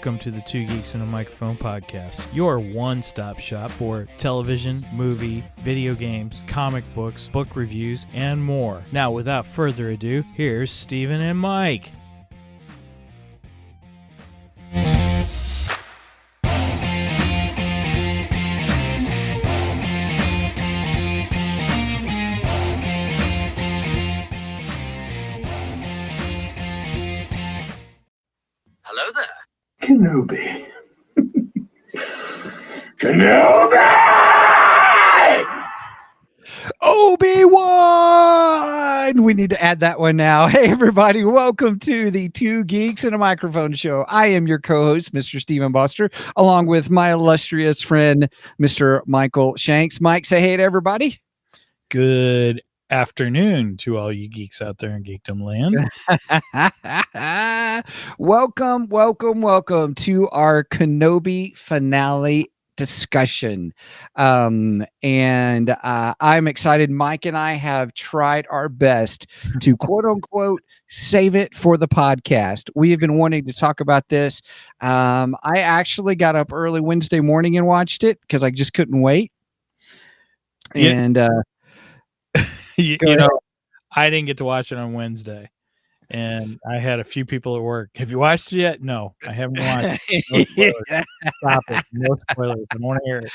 Welcome to the Two Geeks and a Microphone podcast, your one-stop shop for television, movie, video games, comic books, book reviews, and more. Now, without further ado, here's Steven and Mike. Hello there. Kenobi. Kenobi! Obi Wan! We need to add that one now. Hey, everybody. Welcome to the Two Geeks and a Microphone show. I am your co-host, Mr. Stephen Boster, along with my illustrious friend, Mr. Michael Shanks. Mike, say hey to everybody. Good afternoon to all you geeks out there in Geekdom Land. Welcome to our Kenobi finale discussion. I'm excited. Mike and I have tried our best to quote unquote save it for the podcast. We have been wanting to talk about this. I actually got up early Wednesday morning and watched it because I just couldn't wait. Yeah. And you know, I didn't get to watch it on Wednesday, and I had a few people at work. Have you watched it yet? No, I haven't watched it. No spoilers. Stop it. No spoilers. I don't want to hear it.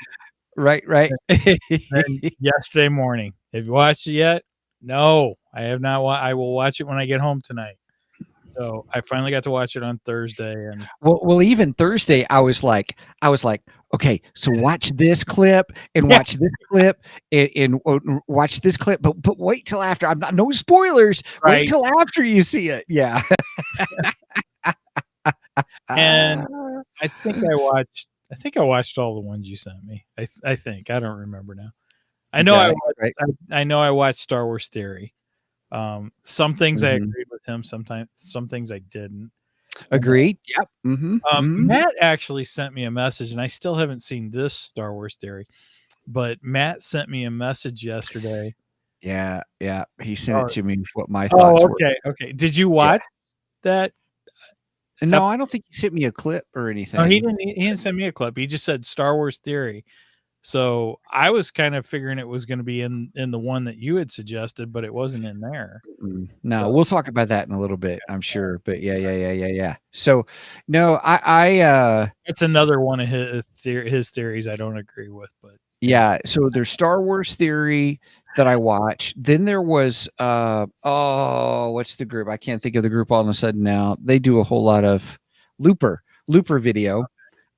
Right. And yesterday morning, have you watched it yet? No, I have not. I will watch it when I get home tonight. So I finally got to watch it on Thursday, and well, even Thursday, I was like, okay, so watch this clip and watch this clip and watch this clip, but wait till after. I'm not no spoilers. Right. Wait till after you see it. Yeah. And I think I watched all the ones you sent me. I think I don't remember now. I know I know I watched Star Wars Theory. Some things I agreed with him. Sometimes some things I didn't. Agreed. Yep. Matt actually sent me a message, and I still haven't seen this Star Wars Theory, but Matt sent me a message yesterday. Yeah. He sent it to me. What my thoughts were. Okay. Did you watch that? No, I don't think he sent me a clip or anything. No, he didn't send me a clip. He just said Star Wars Theory. So I was kind of figuring it was going to be in the one that you had suggested, but it wasn't in there. No, we'll talk about that in a little bit, I'm sure. But yeah. So no, I it's another one of his theories I don't agree with, but yeah. So there's Star Wars Theory that I watched. Then there was what's the group? I can't think of the group all of a sudden now. They do a whole lot of Looper video.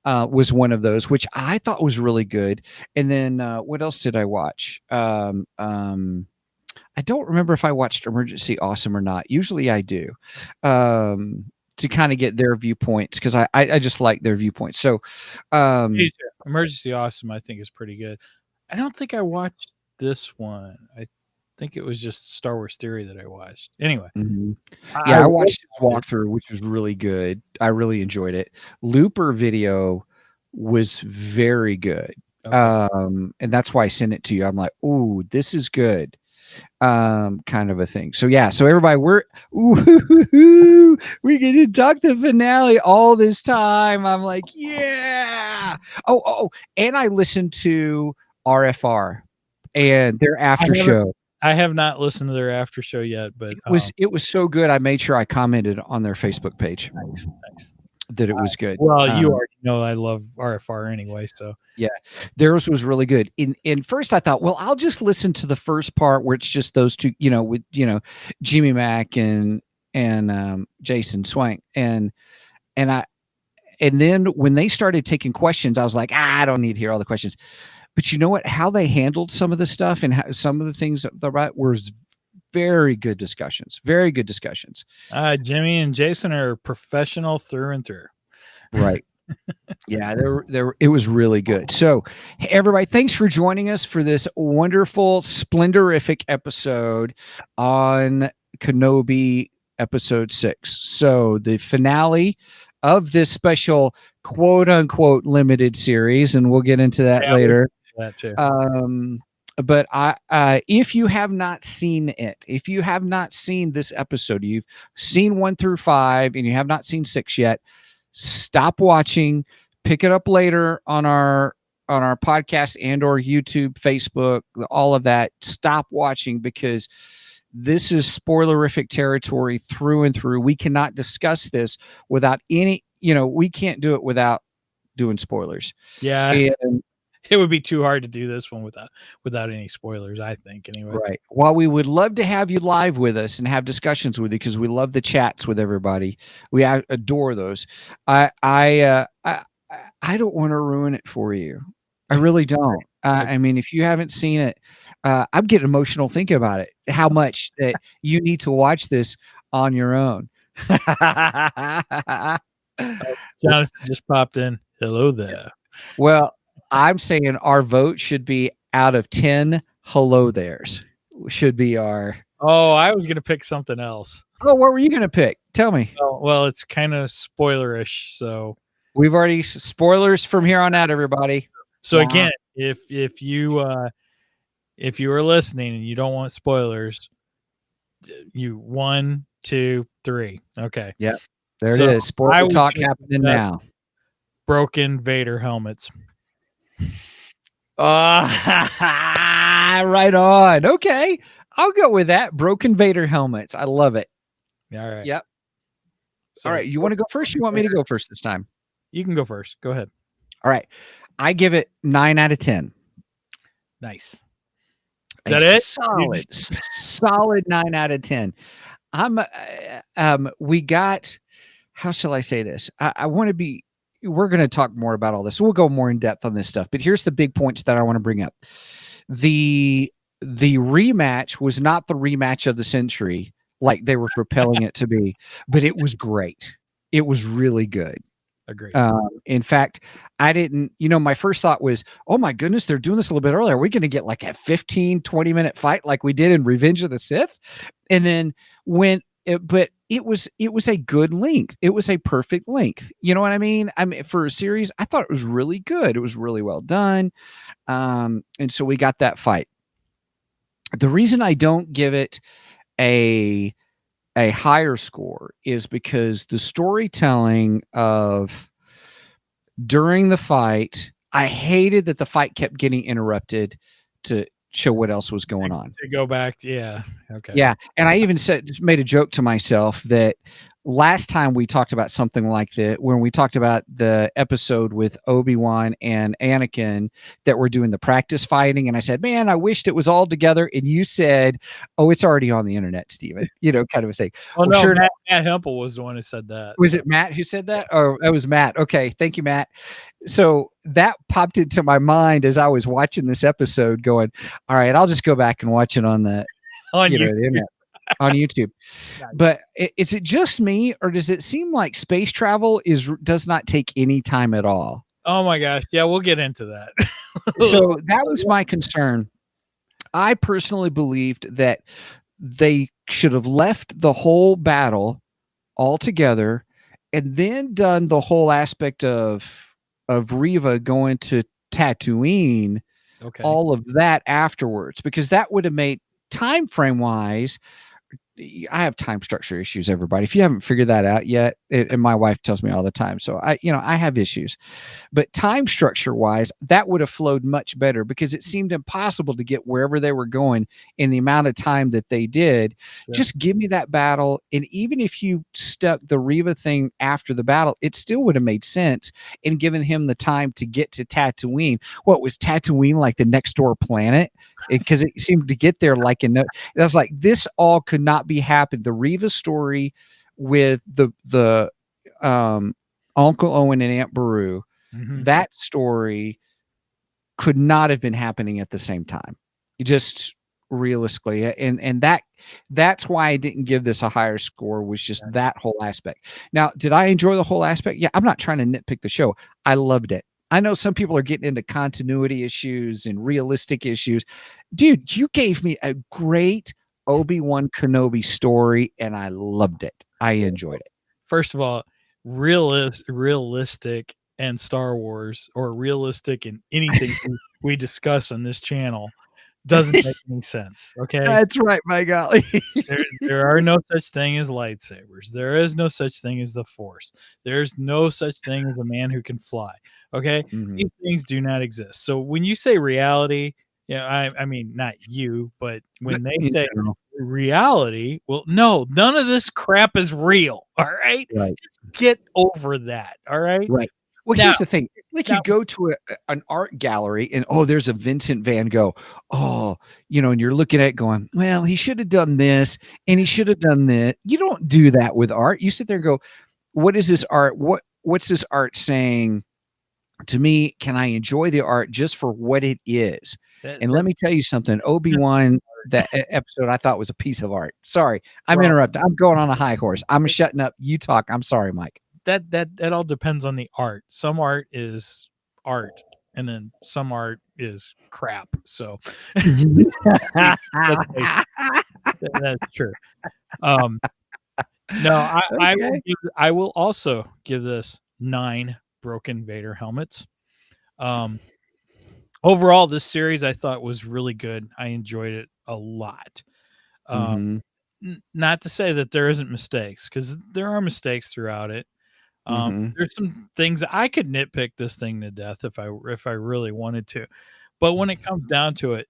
Was one of those, which I thought was really good. And then what else did I watch? I don't remember if I watched Emergency Awesome or not. Usually I do, to kind of get their viewpoints, because I just like their viewpoints. So Emergency Awesome I think is pretty good. I don't think I watched this one. I think it was just Star Wars Theory that I watched. Anyway. Yeah, I watched his walkthrough, which was really good. I really enjoyed it. Looper video was very good. Okay. And that's why I sent it to you. I'm like, ooh, this is good. Kind of a thing. So yeah, so everybody, we get to talk the finale all this time. I'm like, yeah. Oh, and I listened to RFR and their after show. I have not listened to their after show yet, but it was so good. I made sure I commented on their Facebook page. Nice. That it was good. Well, you already know I love RFR anyway, so yeah, theirs was really good. In first, I thought, well, I'll just listen to the first part where it's just those two, with Jimmy Mack and Jason Swank, and then when they started taking questions, I was like, I don't need to hear all the questions. But you know what? How they handled some of the stuff and how some of the things that were very good discussions. Very good discussions. Jimmy and Jason are professional through and through. Right. Yeah, it was really good. So, hey, everybody, thanks for joining us for this wonderful, splendorific episode on Kenobi episode 6. So, the finale of this special quote unquote limited series, and we'll get into that later. That too. But if you have not seen it, if you have not seen this episode, you've seen 1 through 5 and you have not seen 6 yet, stop watching, pick it up later on our podcast and or YouTube, Facebook, all of that. Stop watching because this is spoilerific territory through and through. We cannot discuss this without any, we can't do it without doing spoilers. Yeah. And it would be too hard to do this one without any spoilers, I think, anyway. Right. While we would love to have you live with us and have discussions with you because we love the chats with everybody, we adore those. I don't want to ruin it for you. I really don't. I mean, if you haven't seen it, I'm getting emotional thinking about it. How much that you need to watch this on your own. Jonathan just popped in. Hello there. Well, I'm saying our vote should be out of 10 hello there's. Should be our. Oh, I was going to pick something else. Oh, what were you going to pick? Tell me. Well, it's kind of spoilerish, so. We've already spoilers from here on out, everybody. So again, if you are listening and you don't want spoilers, you 1, 2, 3. Okay. Yep. There it is. Spoiler talk happening now. Broken Vader helmets. Right on. Okay. I'll go with that. Broken Vader helmets. I love it. All right. Yep. So, all right. You want to go first? You want me to go first this time? You can go first. Go ahead. All right. I give it 9 out of 10. Nice. Is that it? Solid 9 out of 10. We got, how shall I say this? I want to be, we're going to talk more about all this. So we'll go more in depth on this stuff, but here's the big points that I want to bring up. The rematch was not the rematch of the century like they were propelling it to be, but it was great. It was really good. Agreed. In fact, I didn't, my first thought was, oh my goodness, they're doing this a little bit earlier. Are we going to get like a 15, 20-minute fight like we did in Revenge of the Sith? And then but it was a good length. It was a perfect length. You know what I mean? I mean, for a series, I thought it was really good. It was really well done. And so we got that fight. The reason I don't give it a higher score is because the storytelling of during the fight, I hated that the fight kept getting interrupted to show what else was going on. To go back. Yeah. Okay. Yeah. And I even made a joke to myself that last time we talked about something like that, when we talked about the episode with Obi Wan and Anakin that we're doing the practice fighting, and I said, man, I wished it was all together. And you said, oh, it's already on the internet, Steven, kind of a thing. Oh, well, no, sure, Matt Hempel was the one who said that. Was it Matt who said that? Oh, it was Matt. Okay. Thank you, Matt. So that popped into my mind as I was watching this episode going, all right, I'll just go back and watch it on the internet. On YouTube. But is it just me, or does it seem like space travel does not take any time at all? Oh my gosh. Yeah, we'll get into that. So that was my concern. I personally believed that they should have left the whole battle altogether and then done the whole aspect of Reva going to Tatooine, all of that afterwards, because that would have made time frame wise. I have time structure issues, everybody. If you haven't figured that out yet, and my wife tells me all the time, so I have issues. But time structure wise, that would have flowed much better because it seemed impossible to get wherever they were going in the amount of time that they did. Yeah. Just give me that battle, and even if you stuck the Reva thing after the battle, it still would have made sense in giving him the time to get to Tatooine. What was Tatooine like the next door planet? Because it seemed to get there like that's like this all could not be happened. The Reva story with the Uncle Owen and Aunt Beru, that story could not have been happening at the same time. Just realistically, and that's why I didn't give this a higher score, was just that whole aspect. Now, did I enjoy the whole aspect? Yeah, I'm not trying to nitpick the show. I loved it. I know some people are getting into continuity issues and realistic issues. Dude, you gave me a great Obi Wan Kenobi story, and I loved it. I enjoyed it. First of all, realistic and Star Wars, or realistic in anything we discuss on this channel, doesn't make any sense. Okay. That's right, my golly. There are no such thing as lightsabers. There is no such thing as the Force. There's no such thing as a man who can fly. Okay, these things do not exist. So when you say reality, I mean not you, but when they In say general. reality, well, no, none of this crap is real. All right, Right. just get over that. All right. Right. Well, Now- here's the thing. It's like now- you go to an art gallery and there's a Vincent Van Gogh. And you're looking at it going, well, he should have done this and he should have done that. You don't do that with art. You sit there and go, what is this art? What's this art saying to me? Can I enjoy the art just for what it is? And let me tell you something, Obi-Wan, that episode I thought was a piece of art. Sorry, I'm interrupting. I'm going on a high horse. I'm shutting up. You talk. I'm sorry, Mike. That all depends on the art. Some art is art, and then some art is crap. So that's true. No, I will also give this 9 broken Vader helmets. Overall, this series I thought was really good. I enjoyed it a lot. Not to say that there isn't mistakes, because there are mistakes throughout it. There's some things I could nitpick this thing to death if I really wanted to. But when it comes down to it,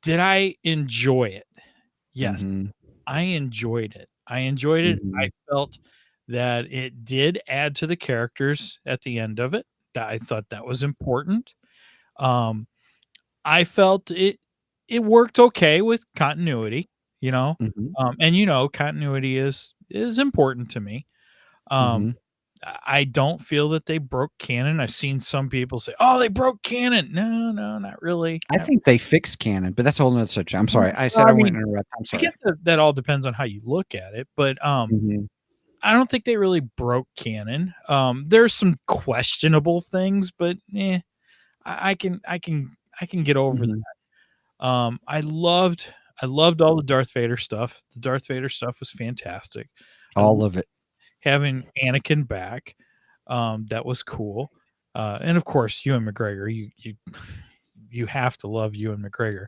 did I enjoy it? Yes, I enjoyed it. I felt that it did add to the characters at the end of it. I thought that was important. I felt it worked okay with continuity, and continuity is important to me. I don't feel that they broke canon. I've seen some people say, "Oh, they broke canon." No, not really. I think they fixed canon, but that's a whole nother subject. I'm sorry. I said I wouldn't interrupt. I'm sorry. I guess that all depends on how you look at it, but I don't think they really broke canon. There's some questionable things, but I can get over that. I loved all the Darth Vader stuff. The Darth Vader stuff was fantastic. All of it. Having Anakin back, that was cool. And of course, Ewan McGregor. You have to love Ewan McGregor.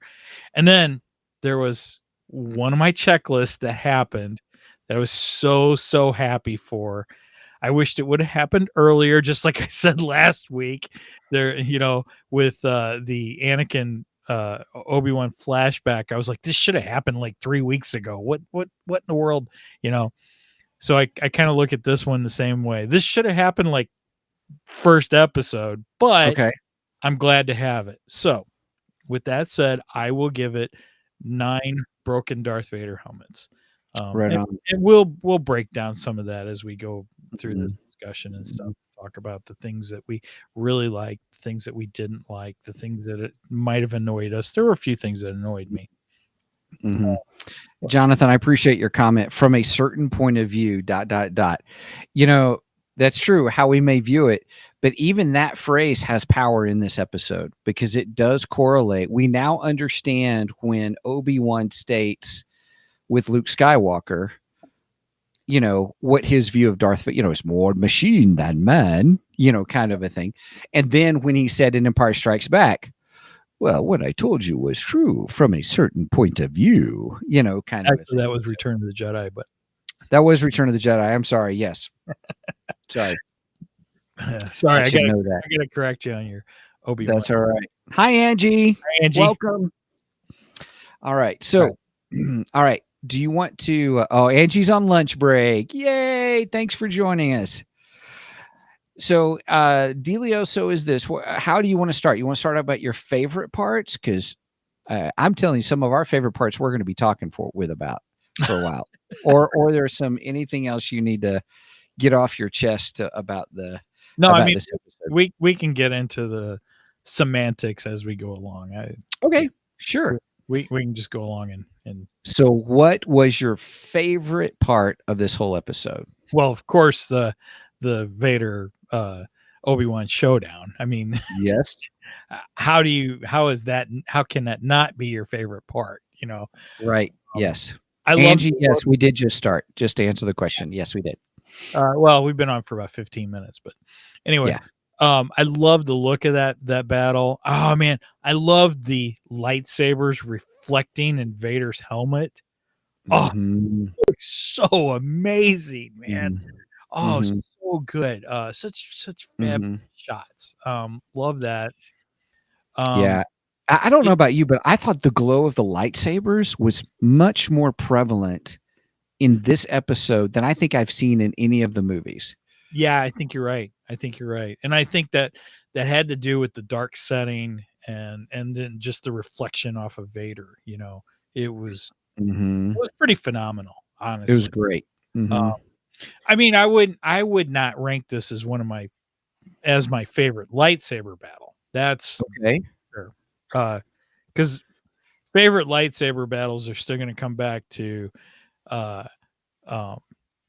And then there was one of my checklists that happened that I was so happy for. I wished it would have happened earlier, just like I said last week. There, with the Anakin Obi-Wan flashback, I was like, this should have happened like 3 weeks ago. What in the world, So I kind of look at this one the same way. This should have happened like first episode, but I'm glad to have it. So with that said, I will give it 9 broken Darth Vader helmets. And we'll break down some of that as we go through this discussion and stuff. Talk about the things that we really liked, the things that we didn't like, the things that it might have annoyed us. There were a few things that annoyed me. Jonathan, I appreciate your comment. From a certain point of view, ... That's true, how we may view it. But even that phrase has power in this episode because it does correlate. We now understand when Obi-Wan states with Luke Skywalker, what his view of Darth Vader, is more machine than man, kind of a thing. And then when he said in Empire Strikes Back, well, what I told you was true from a certain point of view, kind of. Actually, that was Return of the Jedi, but that was Return of the Jedi. I'm sorry. Yes. Sorry. Sorry, I gotta correct you on your Obi-Wan. That's all right. Hi, Angie. Hi, Angie. Welcome. All right. So, all right. Do you want to? Angie's on lunch break. Yay! Thanks for joining us. So, Delio, so is this. How do you want to start? You want to start about your favorite parts? Because I'm telling you, some of our favorite parts we're going to be talking about for a while. or there's anything else you need to get off your chest about the. No, I mean, we can get into the semantics as we go along. Okay, sure. We can just go along and. So, what was your favorite part of this whole episode? Well, of course, the Vader Obi-Wan showdown. I mean, yes. How can that not be your favorite part? Right. Yes. Angie, yes, we did just start. Just to answer the question, yes, we did. Well, we've been on for about 15 minutes, but anyway, I love the look of that battle. Oh man, I loved the lightsabers reflecting in Vader's helmet. Oh, Mhm. so amazing, man. Mhm. Oh, Mhm. so good. Such fab Mhm. shots. Love that. Um, Yeah. I don't know it, about you, but I thought the glow of the lightsabers was much more prevalent in this episode than I think I've seen in any of the movies. yeah, I think you're right. I think you're right, and I think that had to do with the dark setting and then just the reflection off of Vader. It was it Mhm. was pretty phenomenal, It was honestly. great. Uh, Mhm. I mean, I would not rank this as my favorite lightsaber battle. That's Okay. sure. Because favorite lightsaber battles are still going to come back to uh, um,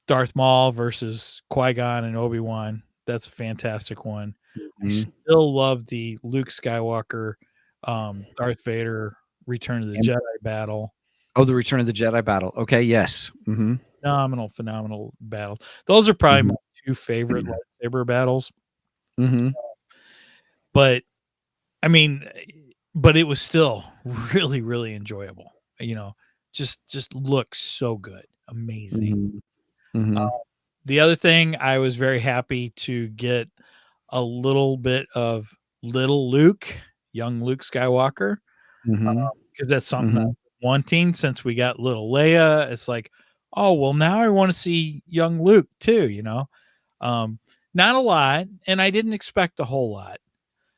Darth Maul versus Qui-Gon and Obi-Wan. That's a fantastic one. I Mhm. still love the Luke Skywalker, Darth Vader Return of the And Jedi battle. oh, the Return of the Jedi battle. Okay, yes. Mhm. Phenomenal battle. Those are probably my Mhm. two favorite lightsaber battles. Mhm. But I mean, but it was still really, really enjoyable. Just looks so good, amazing. Mhm. Mhm. The other thing, I was very happy to get a little bit of little Luke, young Luke Skywalker, Mhm. because that's something Mhm. I've been wanting since we got little Leia. It's like, oh well, now I want to see young Luke too. Um, not a lot, and I didn't expect a whole lot,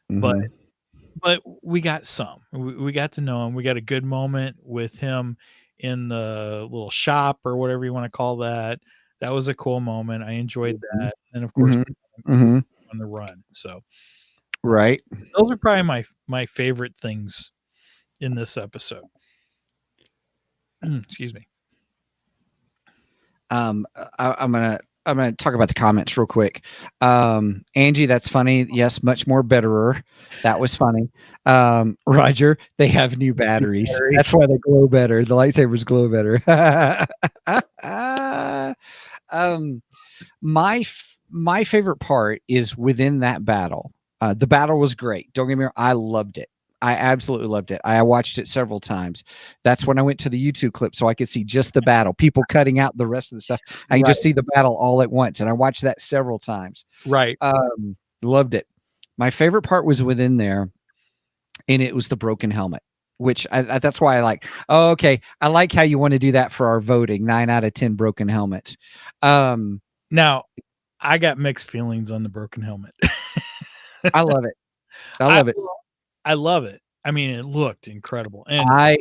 but Mhm. we got some. We got to know him. We got a good moment with him in the little shop or whatever you want to call that. That was a cool moment. I enjoyed Mhm. that, and of course, Mhm. we Mhm. on the run. So uh, Right. those are probably my favorite things in this episode. Excuse me. I'm gonna talk about the comments real quick. Angie, that's funny. Yes, much more betterer. That was funny. Roger, they have new batteries. That's why they glow better. The lightsabers glow better. um, my favorite part is within that battle. The battle was great. Don't get me wrong. I loved it. I absolutely loved it. I watched it several times. That's when I went to the YouTube clip so I could see just the battle, people cutting out the rest of the stuff. I could Right, just see the battle all at once. And I watched that several times. right. Loved it. My favorite part was within there, and it was the broken helmet, which that's why I like. Oh, okay. I like how you want to do that for our voting. 9 out of 10 broken helmets. Um, Now, I got mixed feelings on the broken helmet. I love it. I I love it. I love it. I mean, it looked incredible, and I uh,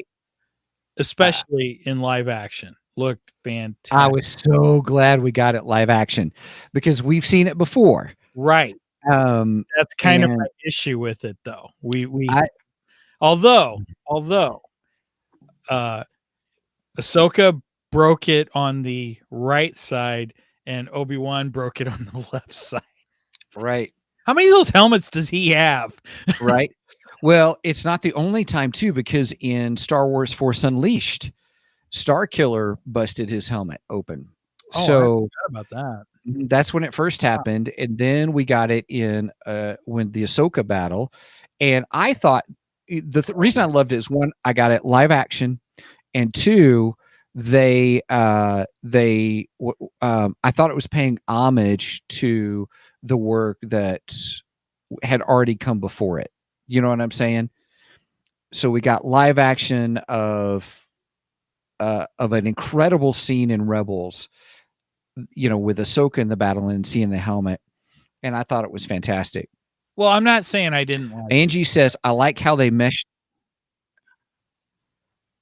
especially in live action, looked I fantastic. was so glad we got it live action because we've seen it before. Right. Um, That's kind of my and issue with it, though. We I although uh, Ahsoka broke it on the right side and Obi Wan broke it on the left side. right, How many of those helmets does he have? right. Well, it's not the only time too, because in Star Wars Force Unleashed, Star Killer busted his helmet open. Oh, I So forgot about that. that's when it first happened, and then we got it in when the Ahsoka battle, and I thought reason I loved it is one, I got it live action, and two, I thought it was paying homage to the work that had already come before it. You know what I'm saying? So we got live action of an incredible scene in Rebels, with Ahsoka in the battle and seeing the helmet, and I thought it was fantastic. Well, I'm not saying I didn't like it. Angie says, "I like how they meshed."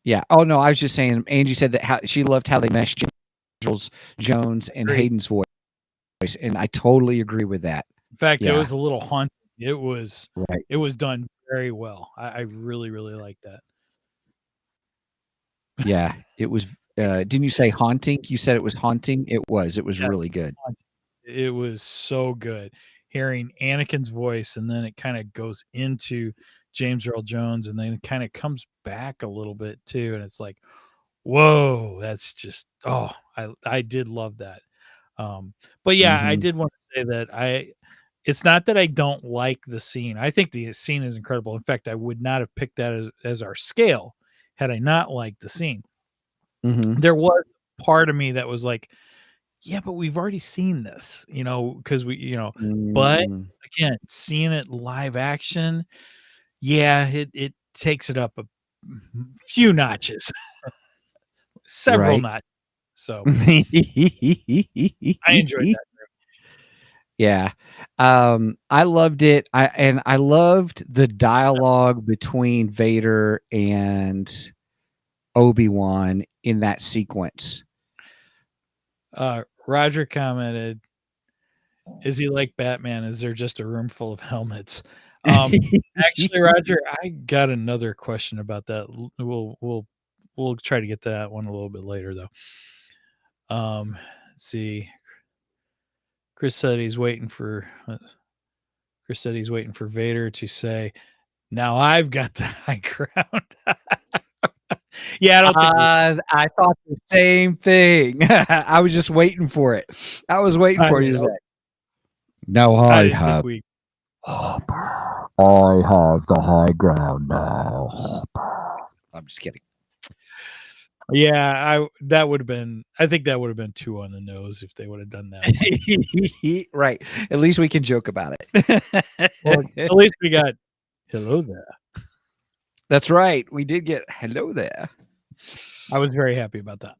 Yeah. Oh no, I was just saying. Angie said that how she loved how they meshed Jules Jones and Great. Hayden's voice, and I totally agree with that. In fact, it Yeah. was a little haunting. It was Right. it was done very well. I really, really like that. Yeah. It was. Didn't you say haunting? You said it was haunting. It was. It was Yes, really good. haunting. It was so good. Hearing Anakin's voice and then it kinda goes into James Earl Jones and then it kinda comes back a little bit too, and it's like, "Whoa," that's just I did love that. But yeah, I Hmm. did wanna say that it's not that I don't like the scene. I think the scene is incredible. In fact, I would not have picked that as our scale had I not liked the scene. Mhm. There was part of me that was like, yeah, but we've already seen this, because but Mm. again, seeing it live action, yeah, it takes it up a few notches, several Right. notches. So I enjoyed that. Yeah. I loved it. I loved the dialogue between Vader and Obi-Wan in that sequence. Roger commented, "Is he like Batman? Is there just a room full of helmets?" Actually, Roger, I got another question about that. We'll try to get to that one a little bit later, though. Let's see. Chris said he's waiting for. Chris said he's waiting for Vader to say, "Now I've got the high ground." Yeah, I don't think. I thought the same thing. I was just waiting for it. I was waiting I for you to know. say, "No, I I didn't think have. we. I have the high ground now." I'm just kidding. Yeah, that would have been. I think that would have been too on the nose if they would have done that. Right. At least we can joke about it. Well, at least we got hello there. That's right. We did get hello there. I was very happy about that.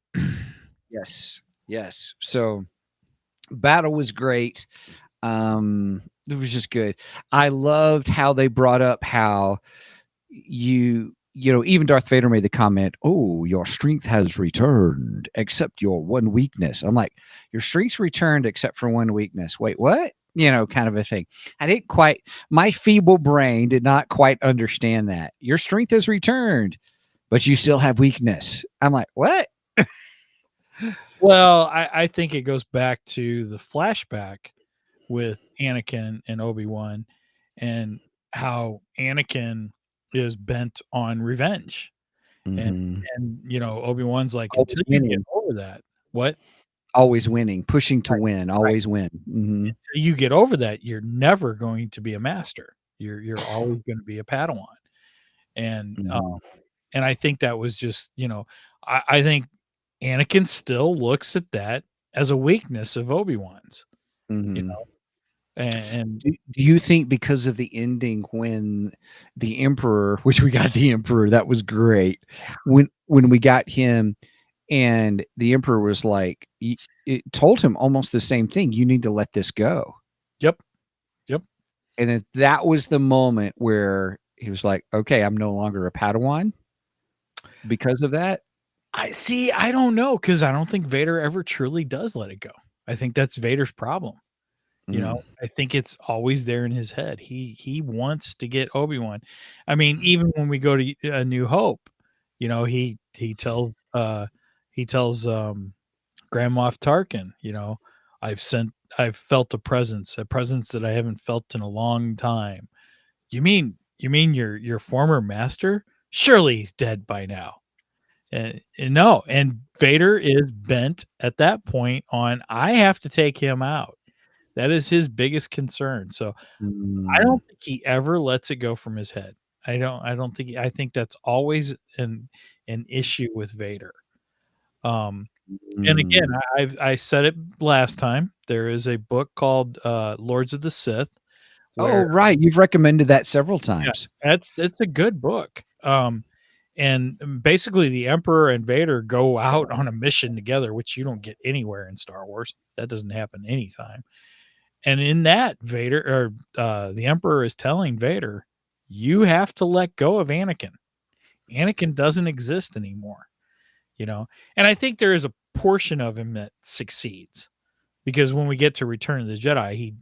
Yes. Yes. So battle was great. It was just good. I loved how they brought up how even Darth Vader made the comment, "Oh, your strength has returned, except your one weakness." I'm like, your strength's returned except for one weakness. Wait, what? Kind of a thing. I didn't quite, my feeble brain did not quite understand that. Your strength has returned, but you still have weakness. I'm like, what? Well, I think it goes back to the flashback with Anakin and Obi-Wan and how Anakin is bent on revenge. And Mm-hmm. Obi-Wan's like, Always until you get winning. over that, what? Always winning, pushing to Right, win, right. always win. Mm-hmm. Until you get over that, you're never going to be a master. You're always going to be a Padawan. And Mm-hmm. and I think that was just, I think Anakin still looks at that as a weakness of Obi-Wan's, you Mm-hmm. know, and Do you think because of the ending when the Emperor, which we got the Emperor, that was great. When we got him and the Emperor was like, it told him almost the same thing. You need to let this go. yep, yep. And then that was the moment where he was like, okay, I'm no longer a Padawan because of that. I don't know, because I don't think Vader ever truly does let it go. I think that's Vader's problem. Mm. I think it's always there in his head. He wants to get Obi-Wan. I mean, even when we go to A New Hope, he tells Grand Moff Tarkin, I've felt a presence that I haven't felt in a long time. You mean your former master? Surely he's dead by now. And no, and Vader is bent at that point on, I have to take him out. That is his biggest concern. So I Mm. don't think he ever lets it go from his head. I don't think, I think that's always an issue with Vader. And again, Mm. I said it last time. There is a book called Lords of the Sith Oh, where, right. You've recommended that several yeah, times. it's a good book. And basically the Emperor and Vader go out on a mission together, which you don't get anywhere in Star Wars. That doesn't happen anytime. And in that, the Emperor is telling Vader, you have to let go of Anakin. Anakin doesn't exist anymore, you know? And I think there is a portion of him that succeeds, because when we get to Return of the Jedi,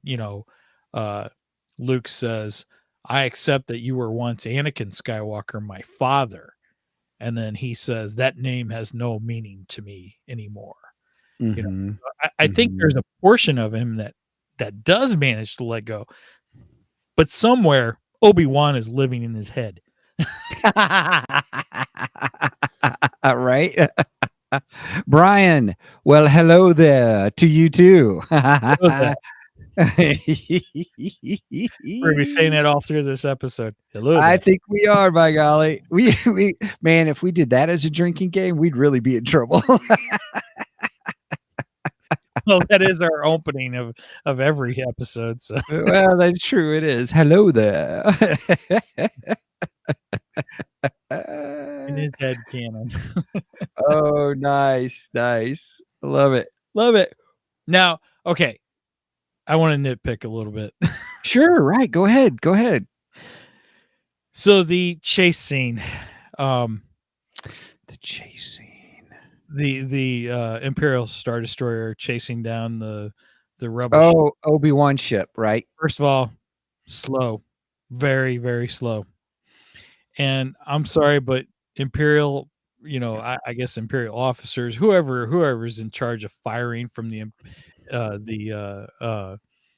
uh, Luke says, I accept that you were once Anakin Skywalker, my father. And then he says, that name has no meaning to me anymore. You know, Mhm. I think Mhm. there's a portion of him that does manage to let go, but somewhere Obi-Wan is living in his head. Right? Brian, well, hello there to you too. Hello there. We're gonna be saying that all through this episode. Hello there. I think we are, by golly. We man, if we did that as a drinking game, we'd really be in trouble. Well, that is our opening of every episode. So Well, that's true. It is. Hello there. in his head canon. Oh, nice. Nice. Love it. Love it. Now, okay. I want to nitpick a little bit. Sure, right. Go ahead. Go ahead. So the chase scene, The chase scene. the Imperial Star Destroyer chasing down the rebel ship. Oh, Obi-Wan ship, right? First of all, slow, very, very slow. And I'm sorry, but Imperial, I guess Imperial officers, whoever's in charge of firing from the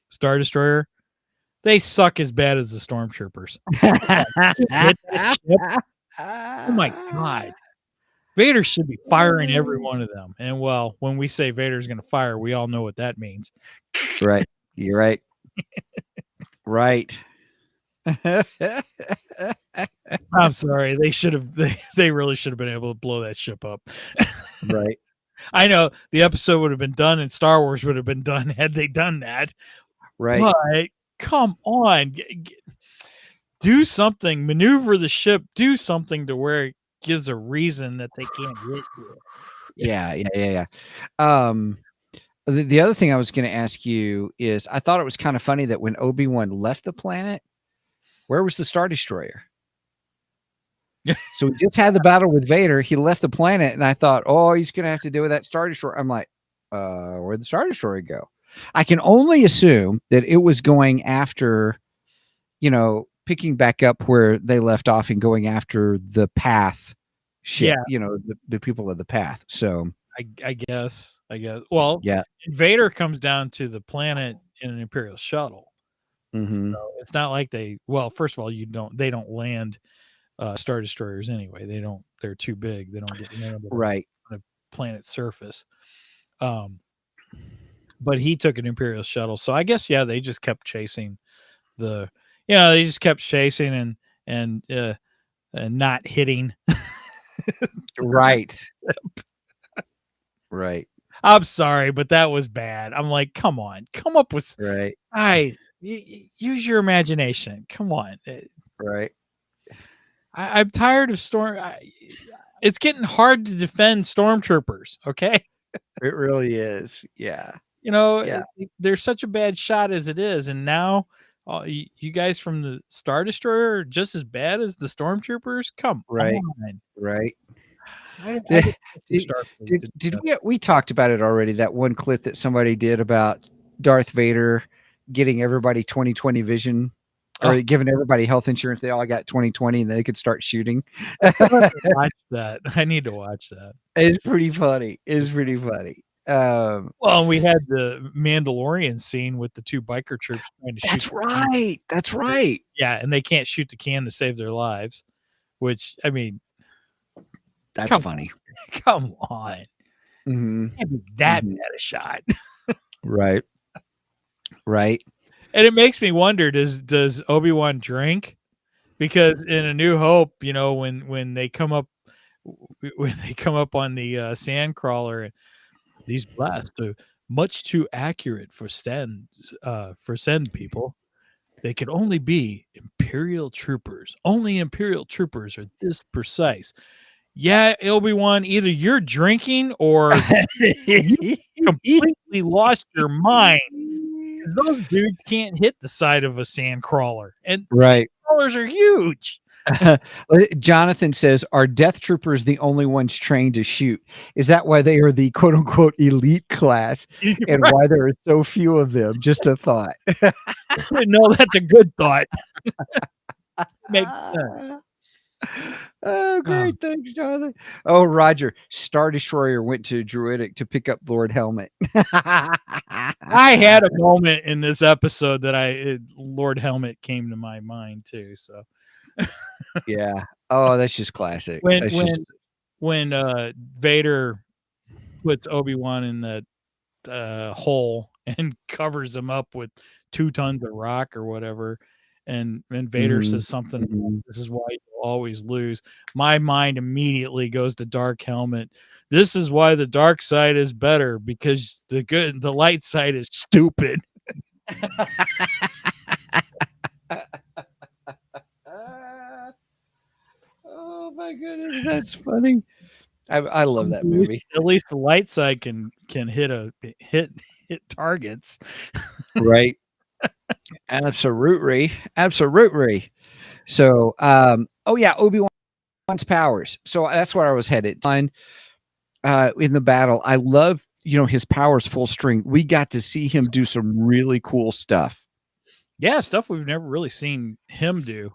Star Destroyer, they suck as bad as the stormtroopers. Hit that ship. Oh my god. Vader should be firing every one of them. And well, when we say Vader's going to fire, we all know what that means. Right. You're right. Right. I'm sorry. They should have they really should have been able to blow that ship up. Right. I know the episode would have been done and Star Wars would have been done had they done that. Right. But come on. Do something. Maneuver the ship. Do something to where it gives a reason that they can't hit you. Yeah. The other thing I was going to ask you is I thought it was kind of funny that when Obi-Wan left the planet, where was the Star Destroyer? So we just had the battle with Vader. He left the planet, and I thought, oh, he's going to have to deal with that Star Destroyer. I'm like, where'd the Star Destroyer go? I can only assume that it was going after, picking back up where they left off and going after the path ship, the people of the path. So I guess. Well, yeah, Vader comes down to the planet in an Imperial shuttle. Mm-hmm. So it's not like first of all, they don't land Star Destroyers anyway. They're too big. They don't get landed right on a planet's surface. But he took an Imperial shuttle. So I guess, they just kept chasing and not hitting. Right. Right. I'm sorry, but that was bad. I'm like, come on, come up with right. Guys, use your imagination. Come on. Right. I'm tired of it's getting hard to defend stormtroopers. Okay. It really is. Yeah. They're such a bad shot as it is. And now you guys from the Star Destroyer are just as bad as the stormtroopers. Come on. Right. Did we talked about it already, that one clip that somebody did about Darth Vader getting everybody 20/20 vision, or giving everybody health insurance. They all got 20/20 and they could start shooting. Watch that. I need to watch that. It's pretty funny. Well, we had the Mandalorian scene with the two biker troops trying to shoot. That's right. Yeah, and they can't shoot the can to save their lives, which, I mean, that's funny. Come on. Mm-hmm. Can't be that bad a shot. Right. And it makes me wonder, does Obi-Wan drink? Because in A New Hope, when they come up on the sandcrawler, these blasts are much too accurate for Send people. They could only be Imperial troopers. Only Imperial troopers are this precise. Yeah, Obi-Wan, either you're drinking or you completely lost your mind. Because those dudes can't hit the side of a sand crawler. And sand crawlers are huge. Jonathan says, are Death Troopers the only ones trained to shoot? Is that why they are the quote unquote elite class and why there are so few of them? Just a thought. No, that's a good thought. Makes sense. Oh, great. Thanks, Jonathan. Oh, Roger. Star Destroyer went to Druidic to pick up Lord Helmet. I had a moment in this episode that Lord Helmet came to my mind too. So yeah. Oh, that's just classic. When Vader puts Obi-Wan in that hole and covers him up with 2 tons of rock or whatever. And Vader says something about, "This is why you always lose." My mind immediately goes to Dark Helmet. This is why the dark side is better, because the light side is stupid. Oh my goodness, that's funny. I love that movie. At least the light side can hit targets. Right. Absolutely. So, oh yeah, Obi Wan's powers. So that's where I was headed. In the battle, I love his powers full strength. We got to see him do some really cool stuff. Yeah, stuff we've never really seen him do.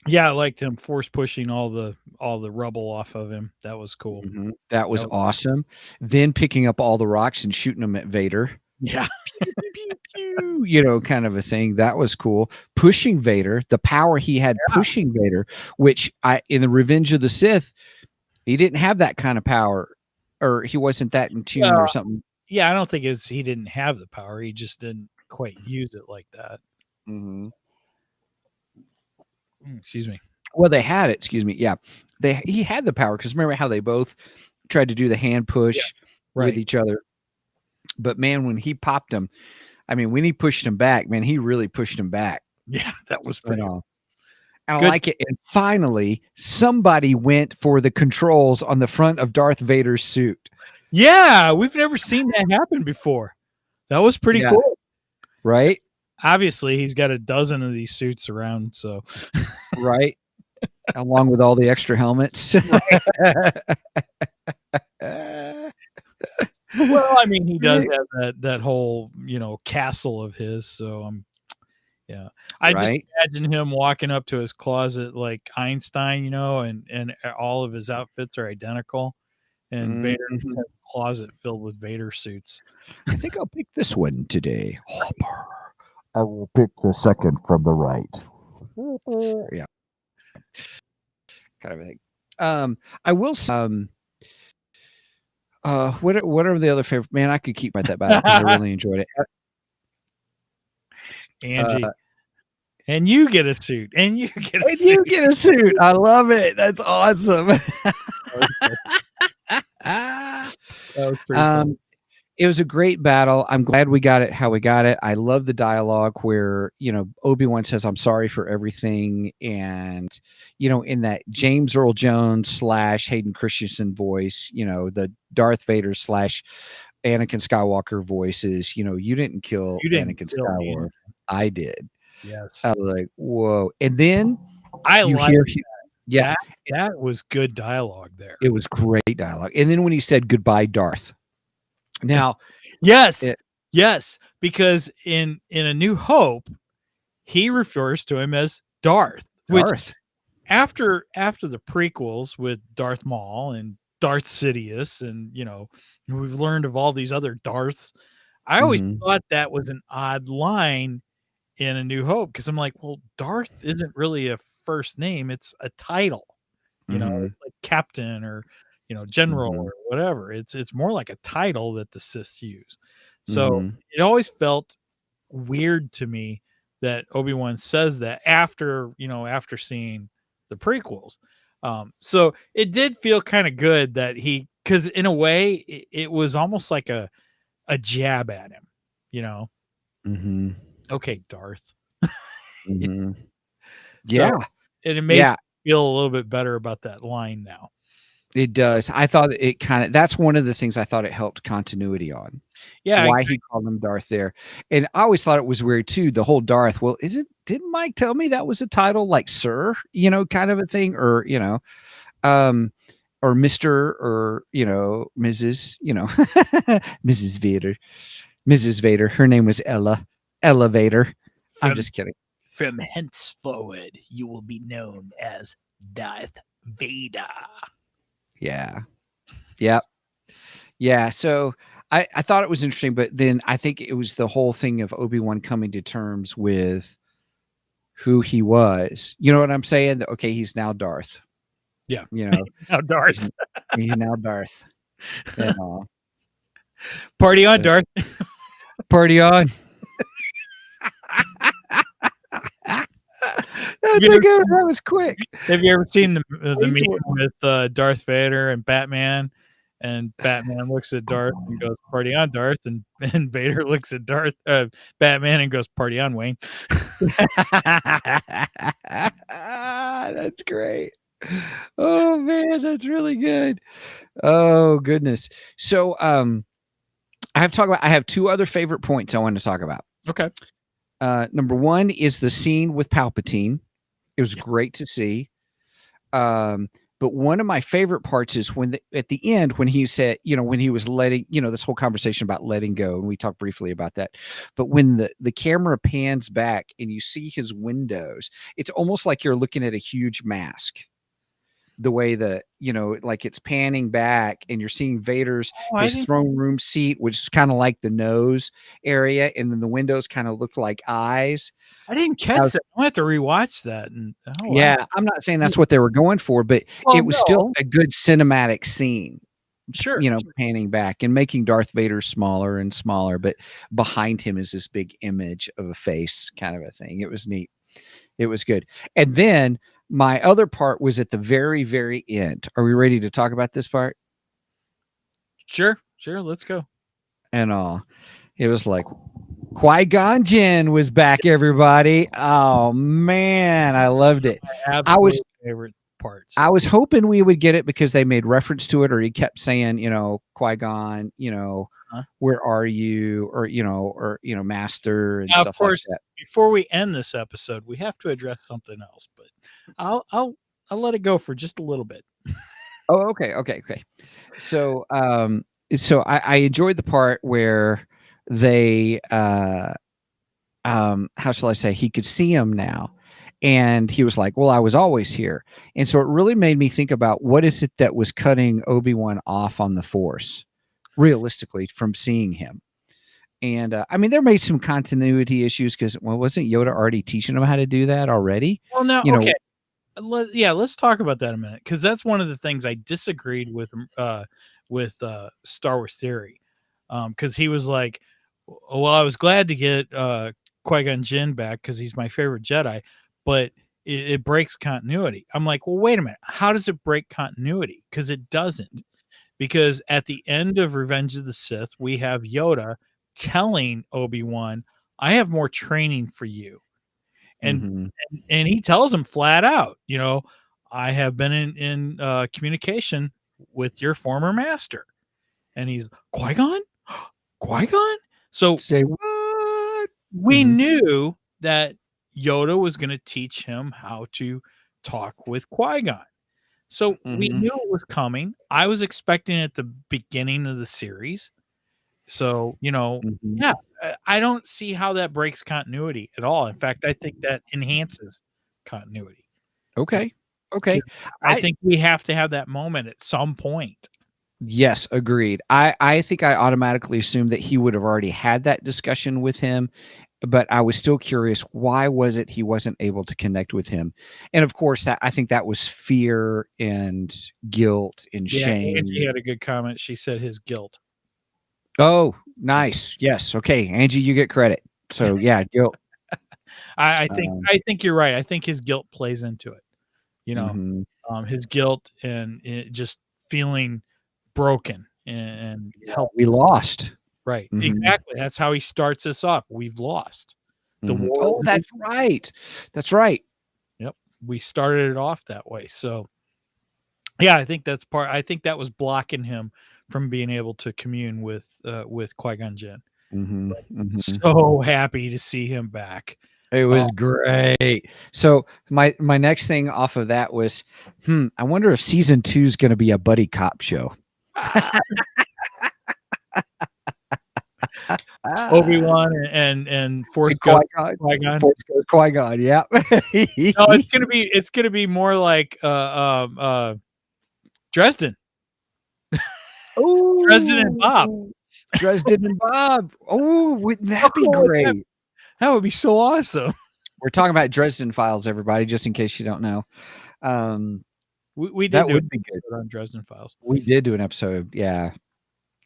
Yeah, I liked him force pushing all the rubble off of him. That was cool. That was awesome. Then picking up all the rocks and shooting them at Vader. Yeah. Pew, pew, pew, kind of a thing. That was cool. Pushing Vader, the power he had pushing Vader, which in the Revenge of the Sith, he didn't have that kind of power, or he wasn't that in tune or something. Yeah, I don't think he didn't have the power. He just didn't quite use it like that. Excuse me. Well, they had it. Excuse me. Yeah, he had the power, because remember how they both tried to do the hand push with each other. But man, when he popped him, I mean, when he pushed him back, man, he really pushed him back. Yeah, that was pretty awesome. I like it. And finally, somebody went for the controls on the front of Darth Vader's suit. Yeah, we've never seen that happen before. That was pretty cool. Right? Obviously, he's got a dozen of these suits around, so. Right. Along with all the extra helmets. Well, I mean, he does have that whole, castle of his, so yeah. I just imagine him walking up to his closet like Einstein, and all of his outfits are identical, and Vader has a closet filled with Vader suits. I think I'll pick this one today. I will pick the second from the right. Yeah. Kind of a thing. I will what are the other favorite? Man, I could keep at that battle because I really enjoyed it. Angie, and you get a suit, and you get a suit. You get a suit. I love it. That's awesome. That was pretty fun. It was a great battle. I'm glad we got it how we got it. I love the dialogue where, Obi-Wan says, "I'm sorry for everything." And, in that James Earl Jones / Hayden Christensen voice, the Darth Vader / Anakin Skywalker voices, you didn't kill Anakin Skywalker. I did. Yes. I was like, whoa. And then that was good dialogue there. It was great dialogue. And then when he said goodbye, Darth. Now, yes, because in A New Hope, he refers to him as Darth. Which after the prequels with Darth Maul and Darth Sidious, and we've learned of all these other Darths, I always thought that was an odd line in A New Hope, because I'm like, well, Darth isn't really a first name; it's a title. It's like Captain or General or whatever. It's more like a title that the Sith use. So it always felt weird to me that Obi-Wan says that after seeing the prequels. So it did feel kind of good that because in a way it was almost like a jab at him, Okay, Darth. Yeah. And it makes me feel a little bit better about that line now. It does. I thought that's one of the things I thought it helped continuity on. Yeah. Why he called him Darth there. And I always thought it was weird too, the whole Darth. Well, didn't Mike tell me that was a title like Sir, kind of a thing, or, or Mr. or, Mrs., Mrs. Vader. Mrs. Vader. Her name was Ella Vader. I'm just kidding. From henceforward, you will be known as Darth Vader. Yeah. Yep. Yeah. So I thought it was interesting, but then I think it was the whole thing of Obi-Wan coming to terms with who he was. You know what I'm saying? Okay, he's now Darth. Yeah. Now Darth. He's now Darth. Party on, Darth. Party on. That was quick. Have you ever seen the meme with Darth Vader and Batman? And Batman looks at Darth and goes, "Party on, Darth," and Vader looks at Batman and goes, "Party on, Wayne." That's great. Oh man, that's really good. Oh goodness. So I have two other favorite points I want to talk about. Okay. Number one is the scene with Palpatine. It was great to see. But one of my favorite parts is at the end, when he said, when he was letting, this whole conversation about letting go, and we talked briefly about that. But when the camera pans back and you see his windows, it's almost like you're looking at a huge mask. The way like it's panning back and you're seeing Vader's his throne room seat, which is kind of like the nose area, and then the windows kind of look like eyes. I didn't catch that. I have to rewatch that. And yeah, I'm not saying that's what they were going for, but it was still a good cinematic scene. Sure, panning back and making Darth Vader smaller and smaller, but behind him is this big image of a face, kind of a thing. It was neat. It was good. And then my other part was at the very, very end. Are we ready to talk about this part? Sure. Let's go. And it was like Qui-Gon Jinn was back, everybody. Oh man, I loved it. I was favorite parts. I was hoping we would get it because they made reference to it, or he kept saying, Qui-Gon, where are you, or Master, and stuff like that. Before we end this episode, we have to address something else, but I'll let it go for just a little bit. Oh, okay. So, I enjoyed the part where they, how shall I say, he could see him now. And he was like, well, I was always here. And so it really made me think about what is it that was cutting Obi-Wan off on the Force, realistically, from seeing him. And there may be some continuity issues because, wasn't Yoda already teaching him how to do that already? Well, now, okay. Let's talk about that a minute, because that's one of the things I disagreed with Star Wars Theory, because he was like, well, I was glad to get Qui-Gon Jinn back because he's my favorite Jedi, but it breaks continuity. I'm like, well, wait a minute, how does it break continuity? Because it doesn't. Because at the end of Revenge of the Sith, we have Yoda telling Obi-Wan, I have more training for you. And and he tells him flat out, I have been in communication with your former master. And he's Qui-Gon? Qui-Gon? So say what? We knew that Yoda was going to teach him how to talk with Qui-Gon. So we knew it was coming. I was expecting it at the beginning of the series. So, yeah, I don't see how that breaks continuity at all. In fact, I think that enhances continuity. Okay. I think we have to have that moment at some point. Yes, agreed. I think I automatically assumed that he would have already had that discussion with him, but I was still curious, why was it he wasn't able to connect with him? And of course, I think that was fear and guilt and shame. Angie had a good comment. She said his guilt. Oh, nice. Yes. Okay, Angie, you get credit. So yeah, guilt. I think you're right. I think his guilt plays into it. His guilt and just feeling broken and help. We lost. Right. Exactly. That's how he starts us off. We've lost. The war. Oh, that's right. That's right. Yep. We started it off that way. So yeah, I think that's part. I think that was blocking him from being able to commune with Qui-Gon Jinn. So happy to see him back. It was great. So my next thing off of that was, I wonder if season 2 is going to be a buddy cop show. Obi-Wan and Force Ghost Qui-Gon. Force Ghost Qui-Gon, yeah. No, it's gonna be more like Dresden. Ooh, Dresden and Bob. Oh, wouldn't that be great? That would be so awesome. We're talking about Dresden Files, everybody, just in case you don't know. We did that do would an be good on Dresden Files. We did do an episode, yeah.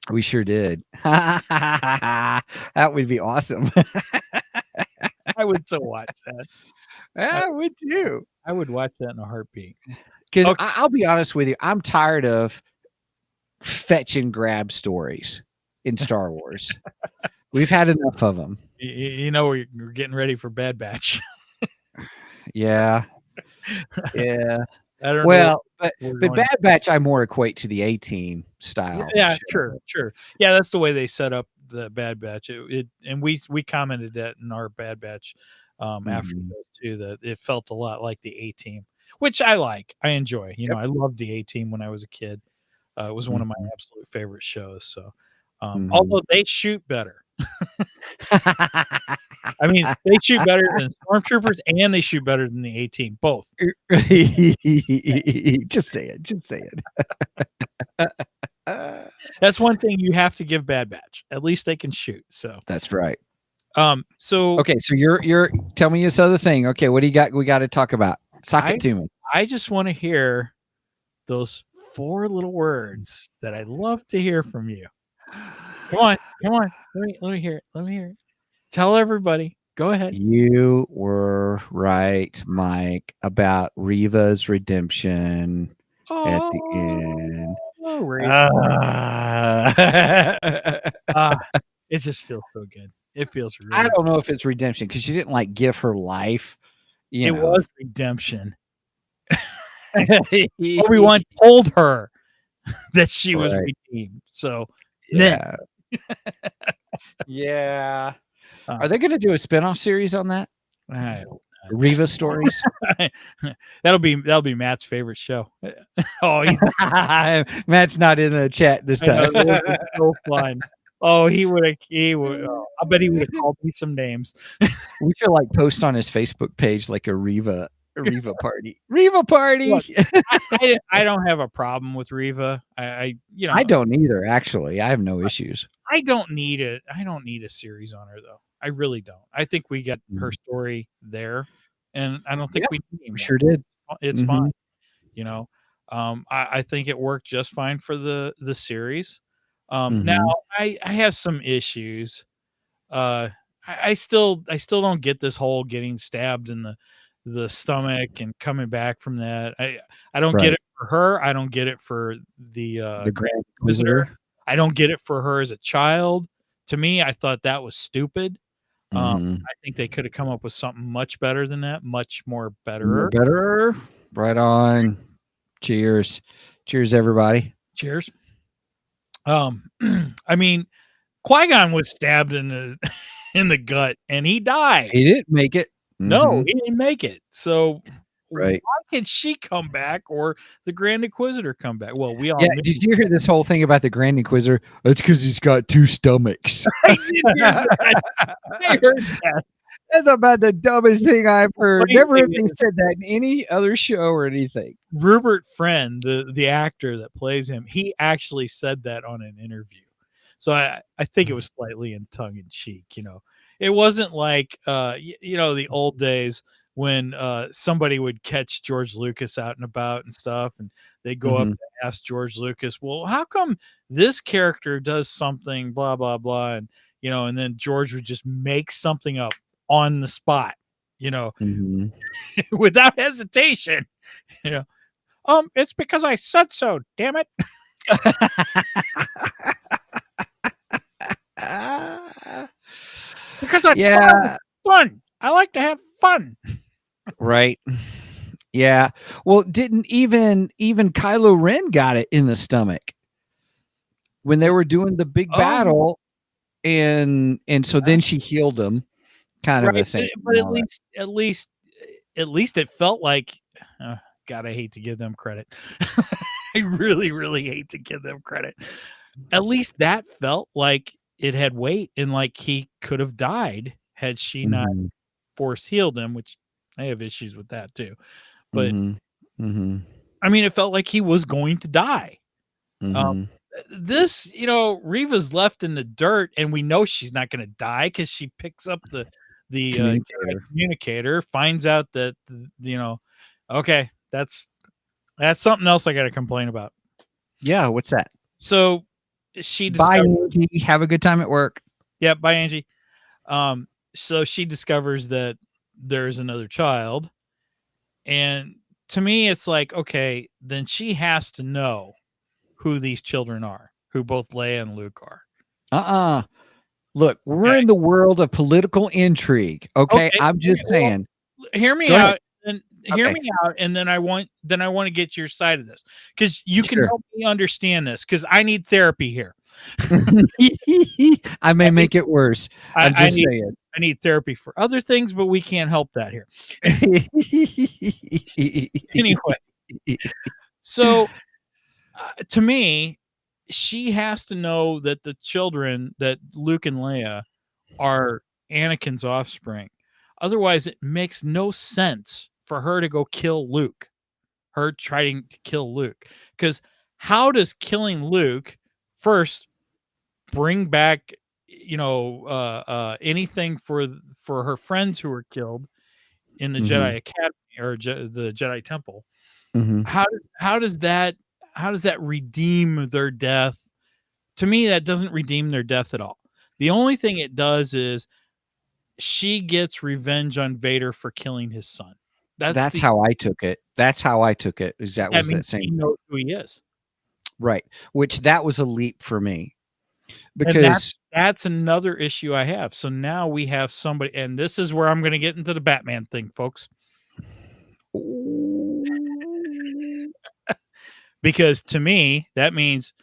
We sure did. That would be awesome. I would so watch that. I would too. I would watch that in a heartbeat. Because Okay. I'll be honest with you, I'm tired of fetch and grab stories in Star Wars. We've had enough of them. You know, we're getting ready for Bad Batch. Yeah. Yeah. I don't know. Well, we're but going- Bad Batch, I more equate to the A-Team style. Yeah, show. sure. Yeah, that's the way they set up the Bad Batch. And we commented that in our Bad Batch after those two, that it felt a lot like the A-Team, which I like. I enjoy. You know, I loved the A-Team when I was a kid. It was one of my absolute favorite shows. So, although they shoot better. I mean, they shoot better than Stormtroopers, and they shoot better than the A-Team. Both. Just say it. Just say it. That's one thing you have to give Bad Batch. At least they can shoot. So that's right. So okay, so you're tell me this other thing. Okay, what do you got? We got to talk about. Sock it to me. I just want to hear those 4 little words that I love to hear from you. Come on. Let me hear it. Let me hear it. Tell everybody. Go ahead. You were right, Mike, about Reva's redemption at the end. It just feels so good. It feels really I don't know if it's redemption because she didn't like give her life. It was redemption. Obi-Wan told her that she was redeemed. So yeah. Yeah. Are they going to do a spinoff series on that? Reva stories? That'll be Matt's favorite show. Matt's not in the chat this time. So fun. Oh, he would. I bet he would have called me some names. We should like post on his Facebook page like a Reva party. Reva party. Look, I don't have a problem with Reva. I don't either. Actually, I have no issues. I don't need it. I don't need a series on her though. I really don't. I think we got her story there, and I don't think we sure did. It's fine. You know, I think it worked just fine for the series. Now I have some issues. I still don't get this whole getting stabbed in the stomach and coming back from that. I don't get it for her. I don't get it for the Grand Inquisitor. I don't get it for her as a child. To me, I thought that was stupid. I think they could have come up with something much better than that, much more better. Right on. Cheers. Cheers, everybody. Cheers. I mean, Qui-Gon was stabbed in the gut and he died. He didn't make it. No, he didn't make it. So why can she come back or the Grand Inquisitor come back? Well, we all did you hear this whole thing about the Grand Inquisitor? That's because he's got 2 stomachs. I did hear that. I heard that. That's about the dumbest thing I've heard. Never have they said that in any other show or anything. Rupert Friend, the actor that plays him, he actually said that on an interview. So I think it was slightly in tongue in cheek. You know, it wasn't like the old days when somebody would catch George Lucas out and about and stuff, and they go up and ask George Lucas, well, how come this character does something, blah, blah, blah. And, and then George would just make something up on the spot, without hesitation, it's because I said so, damn it. Because fun. I like to have fun. Right. Yeah. Well, didn't even Kylo Ren got it in the stomach when they were doing the big battle, and so then she healed him, kind of a thing. But at least it felt like. God, I hate to give them credit. I really, really hate to give them credit. At least that felt like it had weight and like he could have died had she not force healed him, which I have issues with that too. But I mean, it felt like he was going to die. This, Reva's left in the dirt and we know she's not going to die because she picks up the communicator, finds out that, okay, that's something else I got to complain about. Yeah, what's that? So she Bye, discovers. Angie. Have a good time at work. Yeah, bye, Angie. So she discovers that there's another child, and to me, it's like, okay, then she has to know who these children are, who both Leia and Luke are. Look, we're Okay. in the world of political intrigue. Okay, Okay. I'm just Well, saying. hear me Go ahead. out, and hear Okay. me out, and then I want to get your side of this, because you can Sure. help me understand this, because I need therapy here. I may I need make it worse. I, I'm I just need saying. I need therapy for other things, but we can't help that here. Anyway, so to me, she has to know that the children, that Luke and Leia, are Anakin's offspring. Otherwise, it makes no sense for her to go kill Luke. Her trying to kill Luke, because how does killing Luke first bring back, anything for her friends who were killed in the Jedi Academy, or the Jedi Temple? Mhm. How does that redeem their death? To me, that doesn't redeem their death at all. The only thing it does is she gets revenge on Vader for killing his son. That's how I took it. That's how I took it. Is that That was means that same she knows who he is. right? Which that was a leap for me And because that's another issue I have. So now we have somebody, and this is where I'm going to get into the Batman thing, folks. Because to me, that means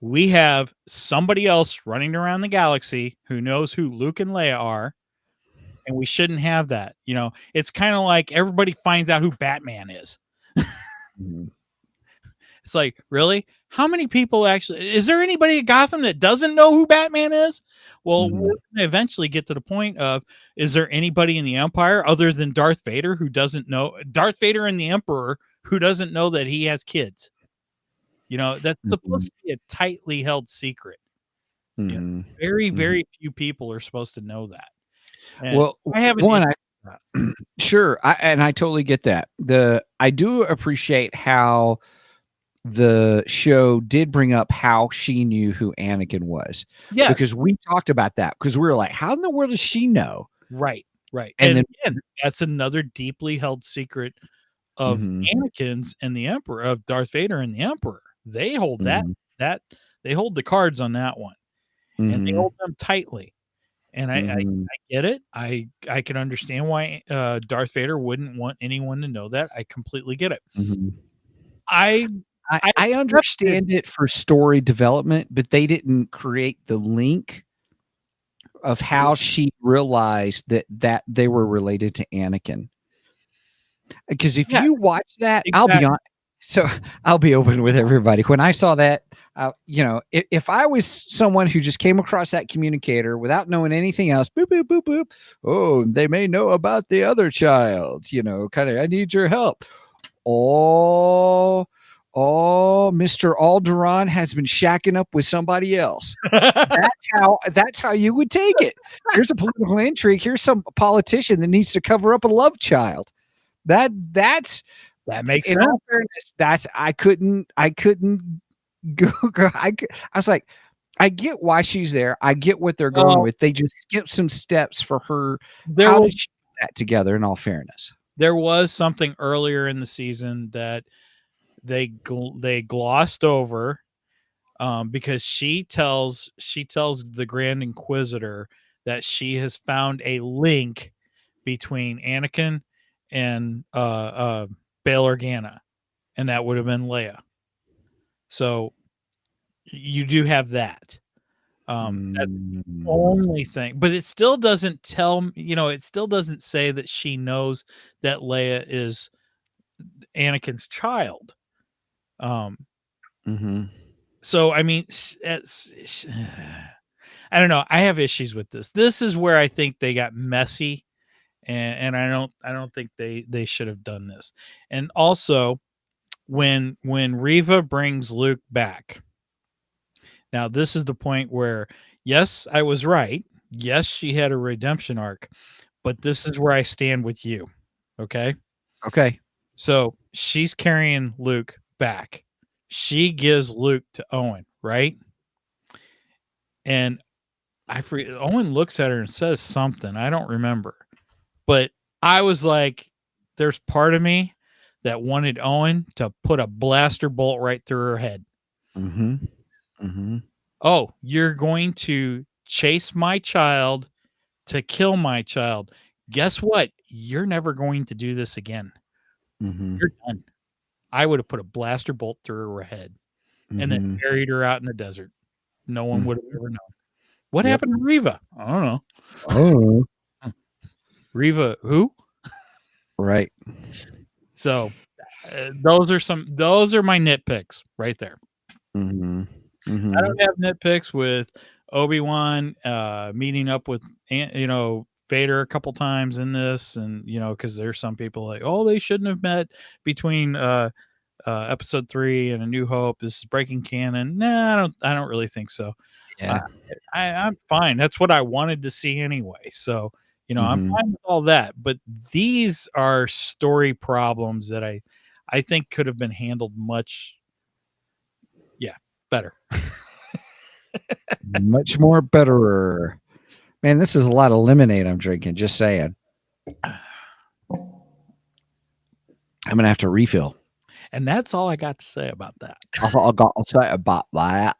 we have somebody else running around the galaxy who knows who Luke and Leia are, and we shouldn't have that. It's kind of like everybody finds out who Batman is. Mhm. It's like, really? How many people actually? Is there anybody at Gotham that doesn't know who Batman is? Well, we're gonna eventually get to the point of, is there anybody in the Empire other than Darth Vader who doesn't know? Darth Vader and the Emperor, who doesn't know that he has kids? That's supposed to be a tightly held secret. Very, very few people are supposed to know that. And Well, I have an one, issue with that. sure, I totally get that. I do appreciate how the show did bring up how she knew who Anakin was. Yes. Because we talked about that because we were like, how in the world does she know? Right. And And then again, that's another deeply held secret of Anakin's and the Emperor, of Darth Vader and the Emperor. They hold that they hold the cards on that one, and they hold them tightly. And I get it. I can understand why Darth Vader wouldn't want anyone to know that. I completely get it. I I understand it for story development, but they didn't create the link of how she realized that they were related to Anakin. Because if you watch that, I'll be open with everybody. When I saw that, if I was someone who just came across that communicator without knowing anything else, boop, boop, boop, boop. Oh, they may know about the other child, kind of, I need your help. Oh, Mr. Alderaan has been shacking up with somebody else. That's how you would take it. Here's a political intrigue. Here's some politician that needs to cover up a love child. That makes in sense. all fairness, I couldn't go. I was like, I get why she's there. I get what they're going with. They just skip some steps for her. How did she put that together? In all fairness, there was something earlier in the season that they glossed over, because she tells the Grand Inquisitor that she has found a link between Anakin and Bail Organa, and that would have been Leia. So you do have that. That's the only thing, but it still doesn't it still doesn't say that she knows that Leia is Anakin's child. So I mean, I don't know. I have issues with this. This is where I think they got messy, and I don't think they should have done this. And also, when Reva brings Luke back, now this is the point where, yes, I was right. Yes, she had a redemption arc, but this is where I stand with you. Okay. So she's carrying Luke back. She gives Luke to Owen, right? and Owen looks at her and says something. I don't remember. But I was like, there's part of me that wanted Owen to put a blaster bolt right through her head. Mm-hmm. Mm-hmm. Oh, you're going to chase my child to kill my child. Guess what? You're never going to do this again. Mm-hmm. You're done. I would have put a blaster bolt through her head and then Mm-hmm. buried her out in the desert. No one would have ever known. What Yep. happened to Reva? I don't know. Oh, Reva, who? right. So those are my nitpicks right there. Mm-hmm. I Mm-hmm. don't have nitpicks with Obi Wan meeting up with Vader a couple times in this, and because there's some people like, oh, they shouldn't have met between Episode 3 and A New Hope. This is breaking canon. Nah, I don't really think so. Yeah. I'm fine. That's what I wanted to see anyway. So I'm Mm-hmm. fine with all that. But these are story problems that I think could have been handled much, better. Much more betterer. Man, this is a lot of lemonade I'm drinking. Just saying. I'm gonna have to refill. And that's all I got to say about that. I'll say about that.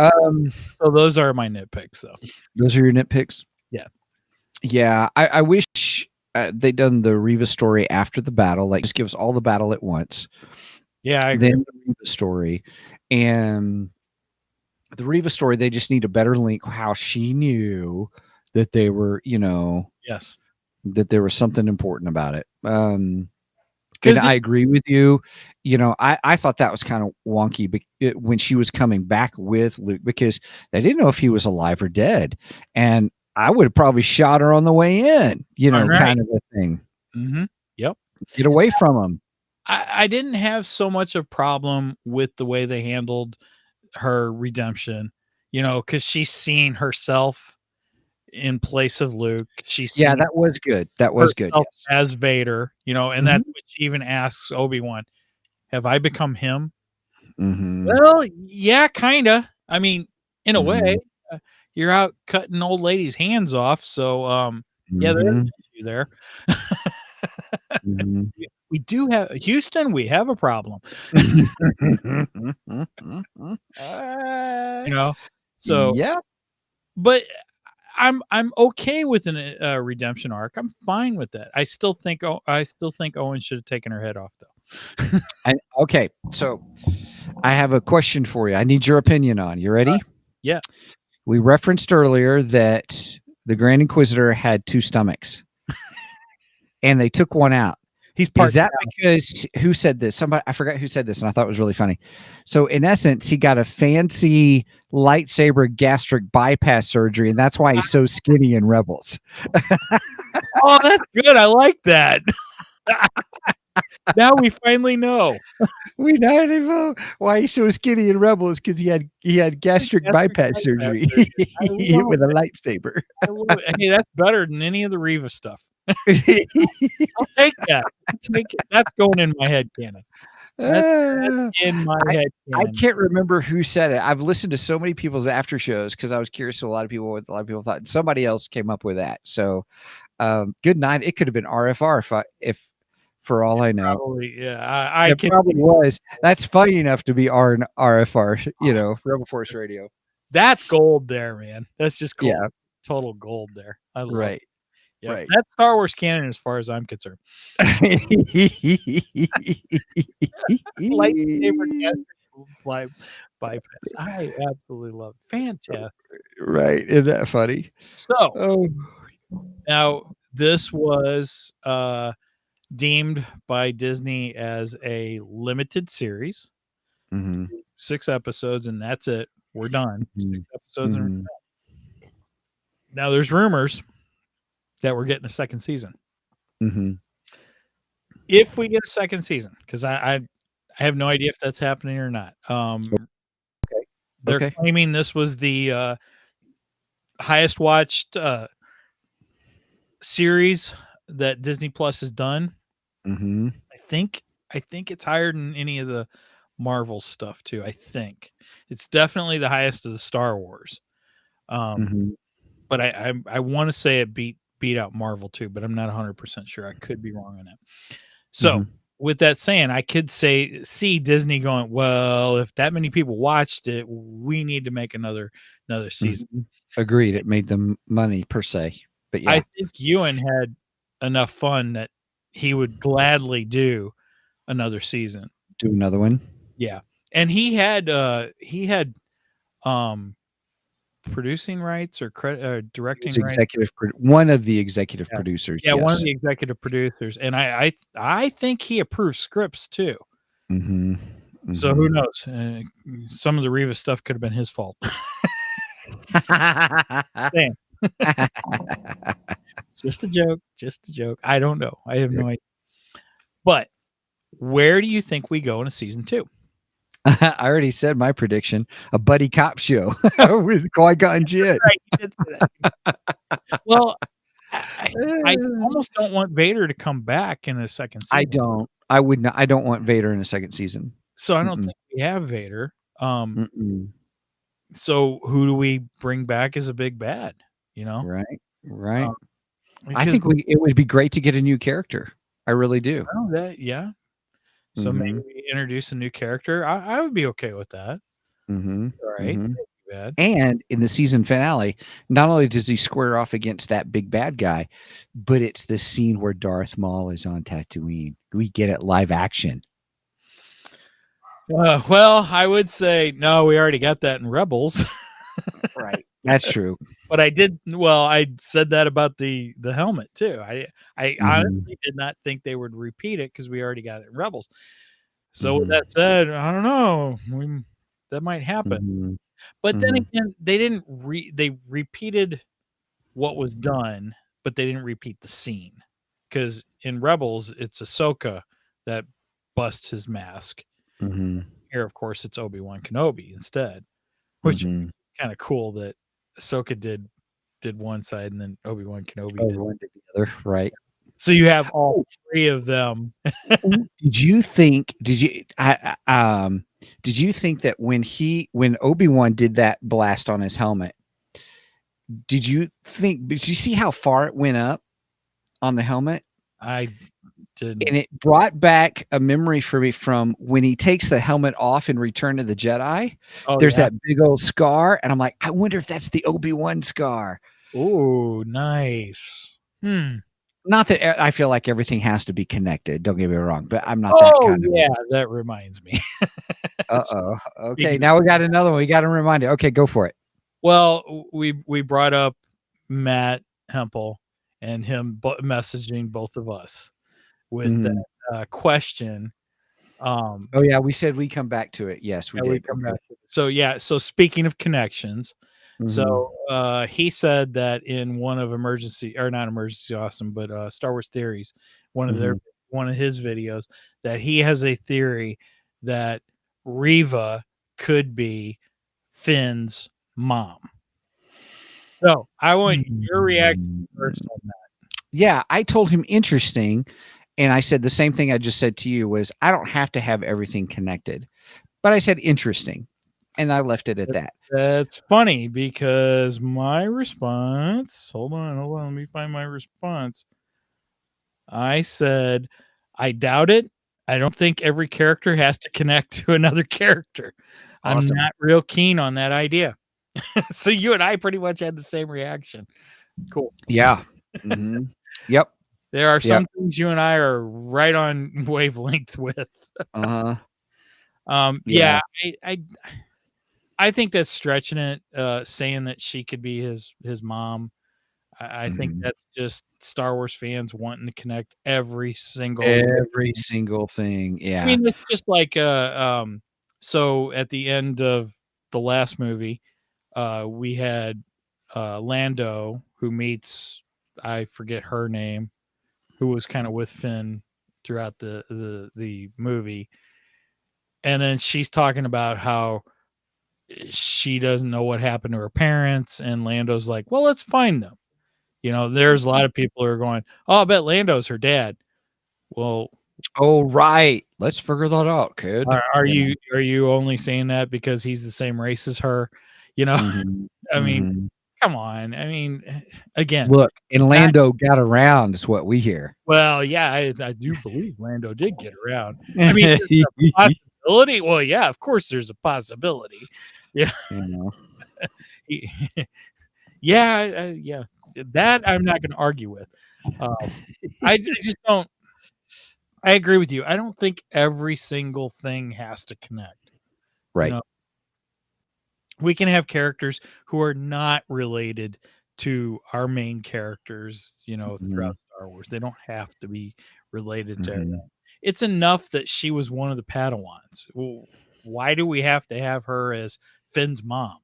So those are my nitpicks, though. Those are your nitpicks. Yeah. Yeah. I wish they'd done the Reva story after the battle. Like, just give us all the battle at once. Yeah, I agree. Then the Reva story, and the Reva story, they just need a better link. How she knew that they were, Yes. that there was something important about it. And I agree with you. I thought that was kind of wonky when she was coming back with Luke, because they didn't know if he was alive or dead. And I would have probably shot her on the way in, Right. kind of a thing. Mm-hmm. Yep. Get away from him. I didn't have so much of a problem with the way they handled her redemption, because she's seeing herself in place of Luke. Yeah, that was good. That was good. Yes. As Vader, and that's what she even asks Obi-Wan, have I become him? Mm-hmm. Well, yeah, kind of. I mean, in a way, you're out cutting old ladies' hands off. So, yeah, there's an issue there. Mm-hmm. We do have Houston. We have a problem. So yeah, but I'm okay with a redemption arc. I'm fine with that. I still think Owen should have taken her head off, though. Okay, so I have a question for you. I need your opinion on. You ready? Yeah. We referenced earlier that the Grand Inquisitor had 2 stomachs, and they took one out. Is that because who said this? Somebody, I forgot who said this, and I thought it was really funny. So in essence, he got a fancy lightsaber gastric bypass surgery, and that's why he's so skinny in Rebels. Oh, that's good. I like that. Now we finally know. We now know why he's so skinny in Rebels, because he had gastric bypass surgery with a lightsaber. I love it. Hey, that's better than any of the Reva stuff. I'll take that. That's going in my head canon. That's in my head canon. I can't remember who said it. I've listened to so many people's after shows because I was curious what a lot of people thought. And somebody else came up with that. So good night. It could have been RFR if for all I know. Probably, yeah. It probably was. That's funny enough to be RFR, Rebel Force Radio. That's gold there, man. That's just cool. Yeah. Total gold there. I love it. Yeah, right. That's Star Wars canon as far as I'm concerned. Lightsaber bypass. I absolutely love it. Fantastic. Right. Isn't that funny? So now this was deemed by Disney as a limited series. 6 episodes, and that's it. We're done. 6 episodes and we're done. Now there's rumors that we're getting a second season. If we get a second season, because I have no idea if that's happening or not. They're claiming this was the highest watched series that Disney Plus has done. I think it's higher than any of the Marvel stuff too. I think it's definitely the highest of the Star Wars. But I want to say it beat out Marvel too, but I'm not 100% sure. I could be wrong on that. So with that saying, I could see Disney going, well, if that many people watched it, we need to make another season. Agreed. It made them money per se, but yeah, I think Ewan had enough fun that he would gladly do another season. Do another one. Yeah, and he had producing rights or directing rights. One of the executive producers. Yeah, yes. one of the executive producers, and I think he approved scripts too. So who knows? Some of the Reva stuff could have been his fault. Damn. Just a joke. I don't know. I have no idea. But where do you think we go in a season 2? I already said my prediction: a buddy cop show with Qui-Gon and Jinn. Right, you did say that. Well, I almost don't want Vader to come back in a second season. I don't. I would not. I don't want Vader in a second season. So I don't think we have Vader. So who do we bring back as a big bad? You know, right. I think it would be great to get a new character. I really do. Oh, yeah. So maybe we introduce a new character. I would be okay with that. All right. Bad. And in the season finale, not only does he square off against that big bad guy, but it's the scene where Darth Maul is on Tatooine. We get it live action. Well, I would say no. We already got that in Rebels. Right. That's true. But I said that about the helmet too. I honestly did not think they would repeat it because we already got it in Rebels. So with that said, I don't know. That might happen. But then again, they didn't they repeated what was done, but they didn't repeat the scene. Because in Rebels, it's Ahsoka that busts his mask. Here, of course, it's Obi Wan Kenobi instead, which is kind of cool that Ahsoka did one side and then Obi Wan Kenobi did the other. Right. So you have all three of them. Did you think that when Obi-Wan did that blast on his helmet, did you see how far it went up on the helmet? I didn't. And it brought back a memory for me from when he takes the helmet off in Return of the Jedi. There's that big old scar, and I'm like, I wonder if that's the Obi-Wan scar. Ooh, nice. Not that I feel like everything has to be connected. Don't get me wrong, but I'm not that kind of. Yeah, that reminds me. Okay, now we got another one. We got to remind it. Okay, go for it. Well, we brought up Matt Hempel and him messaging both of us with that question. We said we come back to it. Yes, we did. Come back to it. So speaking of connections, so he said that in one of not Emergency Awesome, but Star Wars Theories, one of his videos, that he has a theory that Reva could be Finn's mom. So I want your reaction first on that. Yeah, I told him interesting, and I said the same thing I just said to you was I don't have to have everything connected, but I said interesting, and I left it at that. That's funny because my response, hold on, let me find my response. I said, I doubt it. I don't think every character has to connect to another character. Awesome. I'm not real keen on that idea. So you and I pretty much had the same reaction. Cool. Yeah. Yep. There are some things you and I are right on wavelength with. I think that's stretching it, saying that she could be his mom. I think that's just Star Wars fans wanting to connect every single thing. Yeah. I mean, it's just like so at the end of the last movie, we had Lando who meets, I forget her name, who was kind of with Finn throughout the movie. And then she's talking about how she doesn't know what happened to her parents, and Lando's like, well, let's find them. You know, there's a lot of people who are going, oh, I bet Lando's her dad. Well, right. let's figure that out, kid. Are you only saying that because he's the same race as her? You know, I mean, come on. I mean, again, look, and Lando got around is what we hear. well, yeah, I do believe Lando did get around. I mean, is there a possibility? Well, yeah, of course there's a possibility. Yeah. You know. Yeah, yeah. That I'm not going to argue with. I just don't. I agree with you. I don't think every single thing has to connect. Right. You know, we can have characters who are not related to our main characters, throughout Star Wars. They don't have to be related to everything. It's enough that she was one of the Padawans. Well, why do we have to have her as Finn's mom?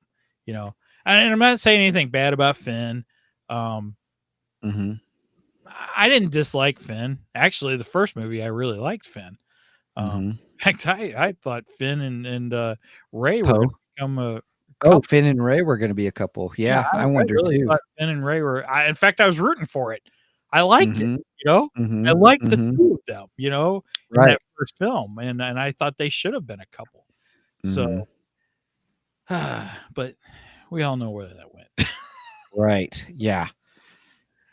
And I'm not saying anything bad about Finn. I didn't dislike Finn. Actually, the first movie, I really liked Finn. In fact, I thought Finn and Rey were going to become a couple. Finn and Rey were going to be a couple. Yeah, I wondered really too. thought Finn and Rey were. In fact, I was rooting for it. I liked it. I liked the two of them. In that first film, and I thought they should have been a couple. So, but we all know where that went. Right. Yeah.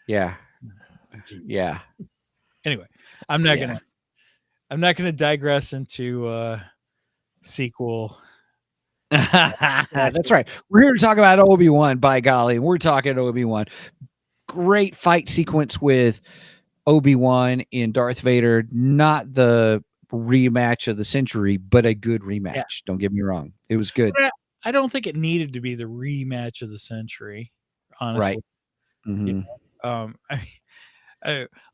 Yeah. Yeah. Anyway, I'm not gonna digress into sequel. That's right. We're here to talk about Obi-Wan, by golly. We're talking Obi-Wan. Great fight sequence with Obi-Wan and Darth Vader. Not the rematch of the century, but a good rematch. Yeah. Don't get me wrong. It was good. I don't think it needed to be the rematch of the century, honestly. Right.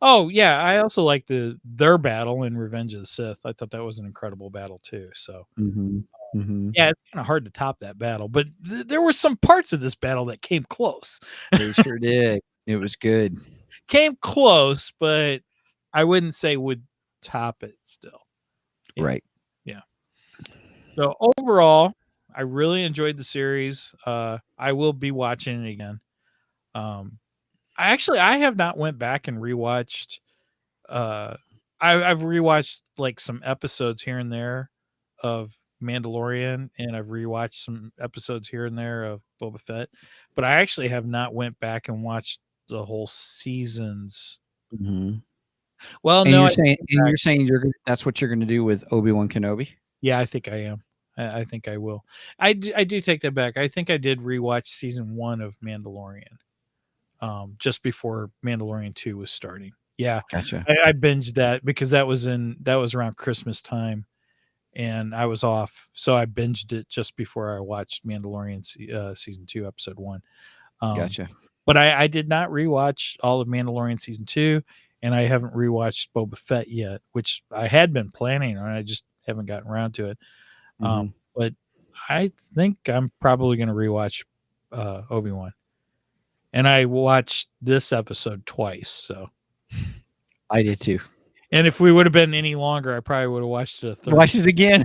I also like their battle in Revenge of the Sith. I thought that was an incredible battle too. So, yeah, it's kind of hard to top that battle, but there were some parts of this battle that came close. They sure did. It was good. Came close, but I wouldn't say would top it still. Right. Yeah. So overall, I really enjoyed the series. I will be watching it again. I have not went back and rewatched. I've rewatched like some episodes here and there of Mandalorian, and I've rewatched some episodes here and there of Boba Fett, but I actually have not went back and watched the whole seasons. Well, and no, you're saying that's what you're going to do with Obi Wan Kenobi? Yeah, I think I am. I think I will. I do take that back. I think I did rewatch season 1 of Mandalorian. Just before Mandalorian 2 was starting. Yeah. Gotcha. I binged that because that was around Christmas time and I was off. So I binged it just before I watched Mandalorian season 2, episode 1. Gotcha. But I did not rewatch all of Mandalorian season 2, and I haven't rewatched Boba Fett yet, which I had been planning on. I just haven't gotten around to it. But I think I'm probably going to rewatch Obi-Wan. And I watched this episode twice, so I did too. And if we would have been any longer, I probably would have watched it a third. Watch it again.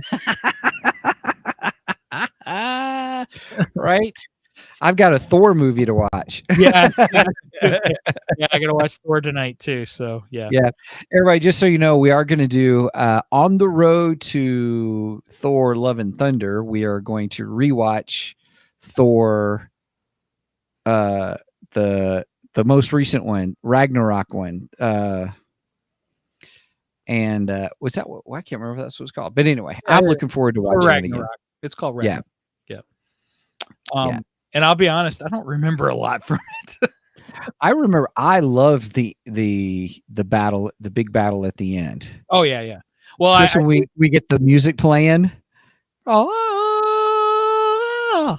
Right? I've got a Thor movie to watch. Yeah, I gotta watch Thor tonight too. So yeah. Everybody, just so you know, we are going to do on the road to Thor: Love and Thunder. We are going to rewatch Thor. The most recent one, Ragnarok one. And was that what? Well, I can't remember if that's what it's called. But anyway, I'm looking forward to watching it again. It's called Ragnarok. Yeah. And I'll be honest, I don't remember a lot from it. I remember I loved the battle, the big battle at the end. Oh yeah. Well, when we get the music playing. I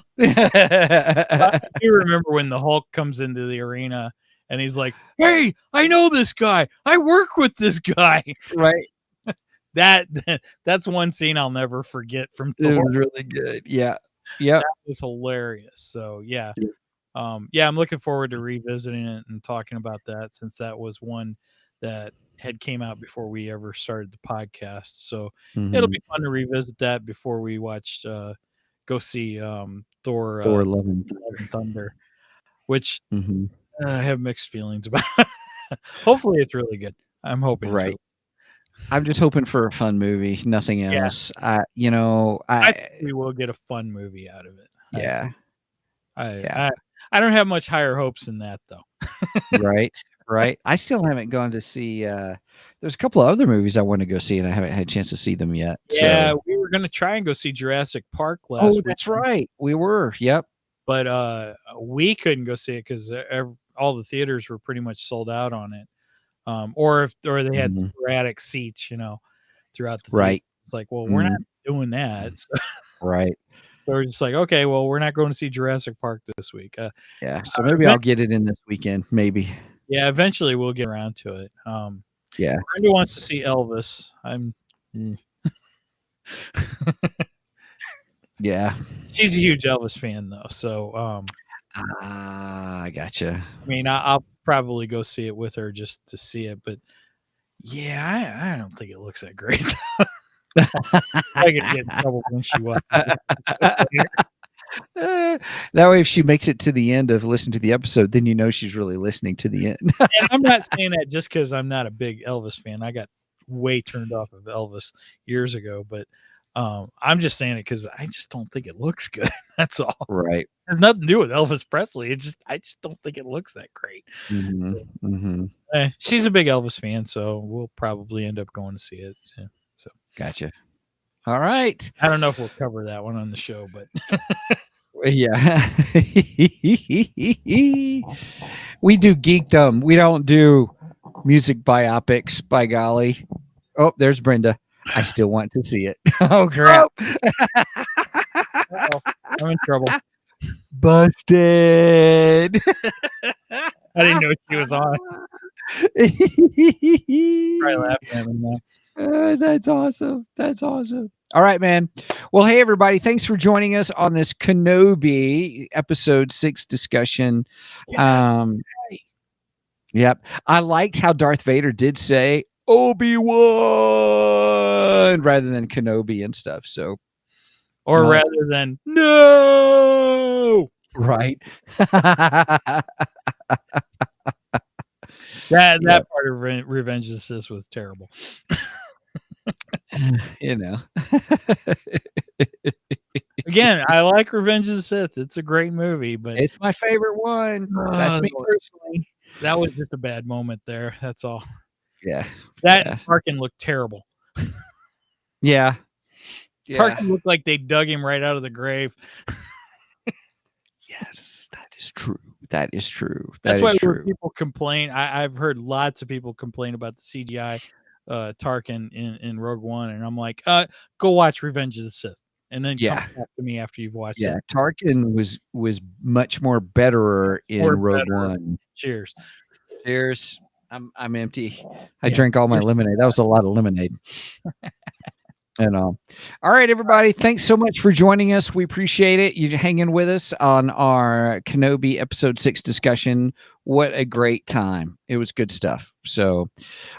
do remember when the Hulk comes into the arena and he's like, "Hey, I know this guy. I work with this guy." Right. That's one scene I'll never forget from Thor. It was really good. Yeah. That was hilarious. So yeah. I'm looking forward to revisiting it and talking about that, since that was one that had came out before we ever started the podcast. So it'll be fun to revisit that before we watch go see Thor Love and Thunder, which I have mixed feelings about. Hopefully it's really good. I'm hoping. Right. I'm just hoping for a fun movie, nothing else. I think we will get a fun movie out of it. Yeah. I don't have much higher hopes than that, though. Right. I still haven't gone to see. There's a couple of other movies I want to go see, and I haven't had a chance to see them yet. Yeah, so. we were going to try and go see Jurassic Park last week. That's right. We were. Yep. But we couldn't go see it because all the theaters were pretty much sold out on it. Or they had sporadic seats, throughout the theater. It's like, well, we're not doing that. So. Right. So we're just like, okay, well, we're not going to see Jurassic Park this week. So maybe I'll get it in this weekend. Maybe. Yeah, eventually we'll get around to it. Brenda wants to see Elvis. Yeah. She's a huge Elvis fan, though. So. I gotcha. I mean, I'll probably go see it with her just to see it, but yeah, I don't think it looks that great. I could get in trouble when she watches it. That way, if she makes it to the end of listen to the episode, then you know she's really listening to the end. And I'm not saying that just because I'm not a big Elvis fan. I got way turned off of Elvis years ago, but I'm just saying it because I just don't think it looks good. That's all. Right. It has nothing to do with Elvis Presley. I just don't think it looks that great. She's a big Elvis fan, so we'll probably end up going to see it. Yeah, so gotcha. All right. I don't know if we'll cover that one on the show, but yeah. We do geekdom. We don't do music biopics, by golly. Oh, there's Brenda. I still want to see it. Oh, crap. I'm in trouble. Busted. I didn't know she was on. Probably laughing at me now. That's awesome. That's awesome. All right, man. Well, hey, everybody. Thanks for joining us on this Kenobi episode 6 discussion. Yep. I liked how Darth Vader did say Obi Wan rather than Kenobi and stuff. So, or rather than no, right? that part of Revenge of the Sith was terrible. Again, I like Revenge of the Sith. It's a great movie, but it's my favorite one. That's me personally. That was just a bad moment there. That's all. Yeah. Tarkin looked terrible. Yeah. Tarkin looked like they dug him right out of the grave. Yes, that is true. That is true. That's why people complain. I've heard lots of people complain about the CGI Tarkin in Rogue One, and I'm like, go watch Revenge of the Sith, and then come back to me after you've watched it. Tarkin was much more better in Rogue One. Cheers. I'm empty. I drank all my lemonade. That was a lot of lemonade. All right, everybody. Thanks so much for joining us. We appreciate it. You hanging with us on our Kenobi episode 6 discussion. What a great time. It was good stuff. So,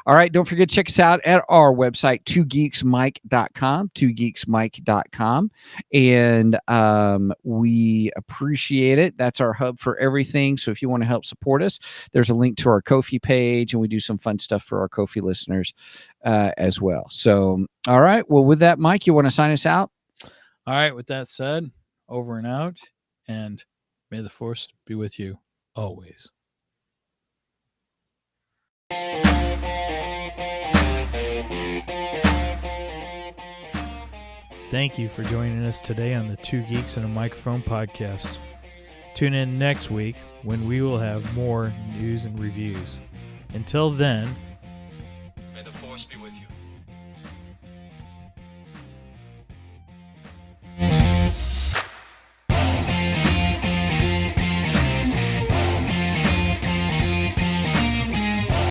all right. Don't forget to check us out at our website, 2geeksmike.com, 2geeksmike.com. And we appreciate it. That's our hub for everything. So if you want to help support us, there's a link to our Ko-fi page, and we do some fun stuff for our Ko-fi listeners as well. So, all right. Well, with that, Mike, you want to sign us out? All right. With that said, over and out, and may the Force be with you always. Thank you for joining us today on the Two Geeks and a Microphone podcast. Tune in next week when we will have more news and reviews. Until then, may the Force be with you.